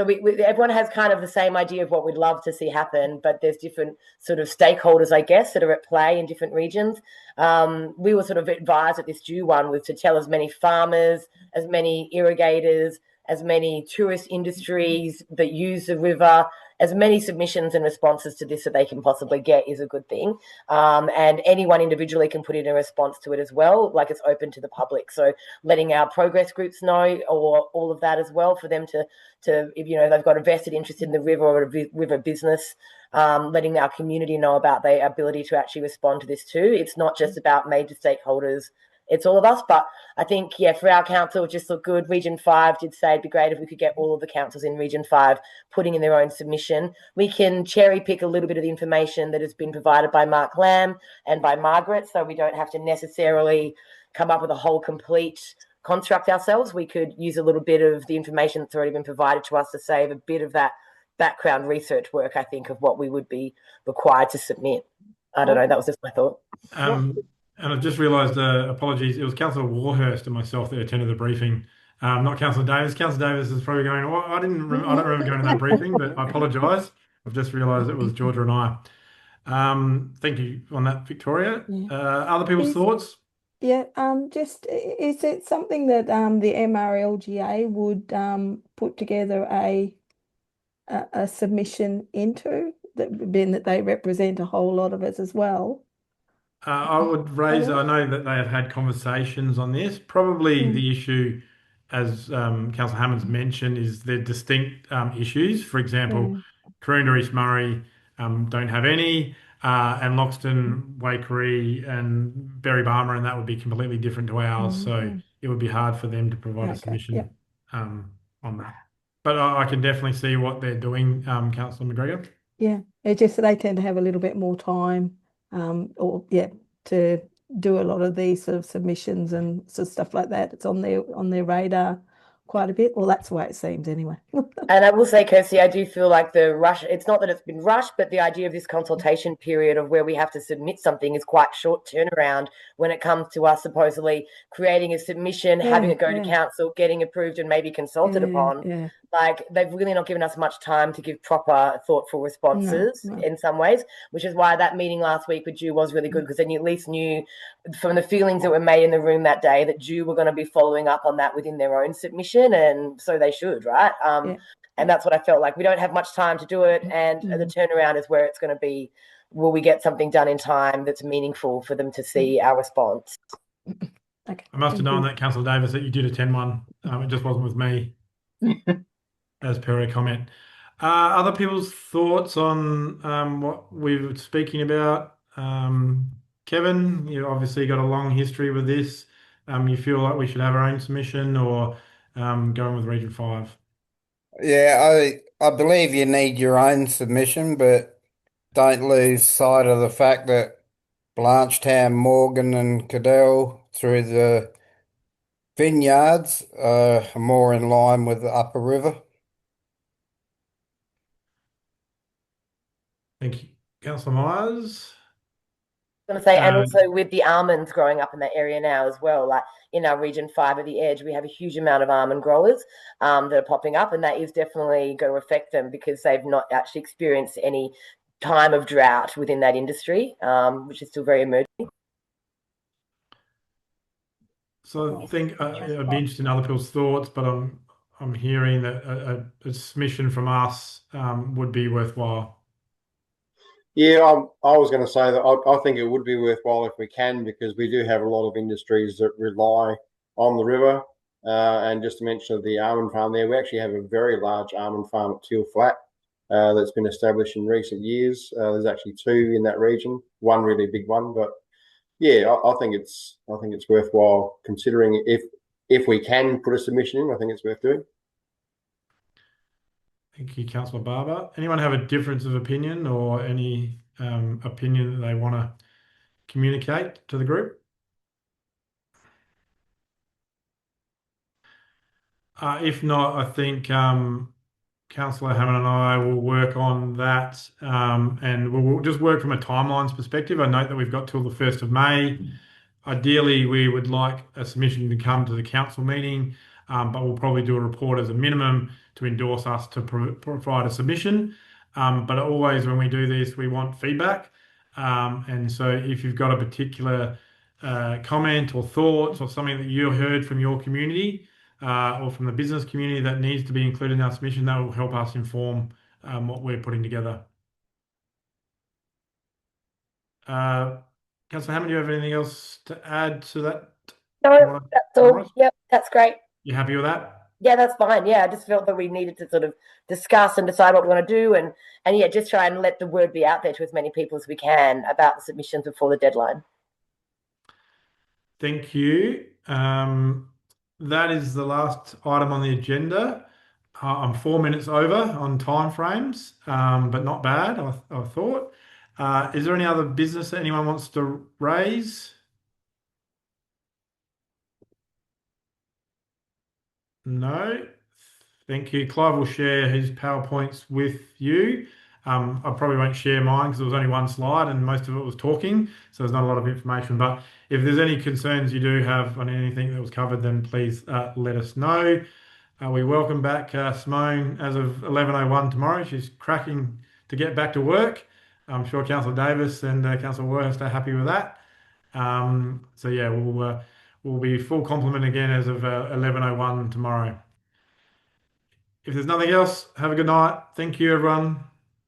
everyone has kind of the same idea of what we'd love to see happen, but there's different sort of stakeholders, I guess, that are at play in different regions. We were sort of advised that this due one was to tell as many farmers, as many irrigators, as many tourist industries that use the river, as many submissions and responses to this that they can possibly get is a good thing. And anyone individually can put in a response to it as well, like it's open to the public. So letting our progress groups know, or all of that as well, for them to if, you know, they've got a vested interest in the river or a river business, letting our community know about their ability to actually respond to this too. It's not just about major stakeholders, it's all of us. But I think, yeah, for our council, it just looked good. Region 5 did say it'd be great if we could get all of the councils in Region 5 putting in their own submission. We can cherry pick a little bit of the information that has been provided by Mark Lamb and by Margaret, so we don't have to necessarily come up with a whole complete construct ourselves. We could use a little bit of the information that's already been provided to us to save a bit of that background research work, I think, of what we would be required to submit. I don't know, that was just my thought. And I've just realised, apologies, it was Councillor Warhurst and myself that attended the briefing, not Councillor Davis. Councillor Davis is probably going, oh, I don't remember going to that briefing, but I apologise. I've just realised it was Georgia and I. Thank you on that, Victoria. Other people's thoughts? Yeah, just is it something that the MRLGA would put together a submission into, that being that they represent a whole lot of us as well? I would raise, I know that they have had conversations on this. Probably the issue, as Councillor Hammond's mentioned, is the distinct issues. For example, Karoonda, East Murray don't have any, and Loxton, Waikerie and Berry Barmer, and that would be completely different to ours. So it would be hard for them to provide a submission on that. But I can definitely see what they're doing, Councillor McGregor. Yeah, it's just that they tend to have a little bit more time, to do a lot of these sort of submissions and sort of stuff like that. It's on their radar quite a bit. Well, that's the way it seems anyway. And I will say, Kirsty, I do feel like the rush, it's not that it's been rushed, but the idea of this consultation period of where we have to submit something is quite short turnaround when it comes to us supposedly creating a submission, having it go to council, getting approved and maybe consulted upon. Like they've really not given us much time to give proper, thoughtful responses in some ways, which is why that meeting last week with Jew was really good, because then you at least knew from the feelings that were made in the room that day that Jew were going to be following up on that within their own submission, and so they should, right? And that's what I felt like. We don't have much time to do it, and the turnaround is where it's going to be. Will we get something done in time that's meaningful for them to see our response? Okay. I must have known that, Councillor Davis, that you did attend one. It just wasn't with me, as per a comment. Other people's thoughts on what we were speaking about? Kevin, you obviously got a long history with this. You feel like we should have our own submission, or going with Region 5? Yeah, I believe you need your own submission, but don't lose sight of the fact that Blanchetown, Morgan, and Cadell through the vineyards are more in line with the upper river. Thank you. Councillor Myers? I was going to say, and also with the almonds growing up in that area now as well, like in our Region 5 at the edge, we have a huge amount of almond growers that are popping up, and that is definitely going to affect them because they've not actually experienced any time of drought within that industry, which is still very emerging. So I think I'd be interested in other people's thoughts, but I'm hearing that a submission from us would be worthwhile. Yeah, I was going to say that I think it would be worthwhile if we can, because we do have a lot of industries that rely on the river. And just to mention the almond farm there, we actually have a very large almond farm at Teal Flat that's been established in recent years. There's actually two in that region, one really big one, but yeah, I think it's worthwhile considering if we can put a submission in. I think it's worth doing. Thank you, Councillor Barber. Anyone have a difference of opinion or any opinion that they want to communicate to the group? If not, I think Councillor Hammond and I will work on that, and we'll just work from a timelines perspective. I note that we've got till the 1st of May. Ideally, we would like a submission to come to the council meeting, but we'll probably do a report as a minimum to endorse us to provide a submission. But always when we do this, we want feedback. And so if you've got a particular comment or thoughts or something that you heard from your community or from the business community that needs to be included in our submission, that will help us inform what we're putting together. Councillor Hammond, do you have anything else to add to that? No, that's all. Yep, that's great. You happy with that? Yeah, that's fine. Yeah, I just felt that we needed to sort of discuss and decide what we want to do, and yeah, just try and let the word be out there to as many people as we can about the submissions before the deadline. Thank you. That is the last item on the agenda. I'm 4 minutes over on time frames, but not bad, I thought. Is there any other business that anyone wants to raise? No. Thank you. Clive will share his PowerPoints with you. I probably won't share mine because there was only one slide and most of it was talking, so there's not a lot of information. But if there's any concerns you do have on anything that was covered, then please let us know. We welcome back Simone as of 11:01 tomorrow. She's cracking to get back to work. I'm sure Councillor Davis and Councillor Worhurst are happy with that. So yeah, we'll be full complement again as of 11:01 tomorrow. If there's nothing else, have a good night. Thank you, everyone.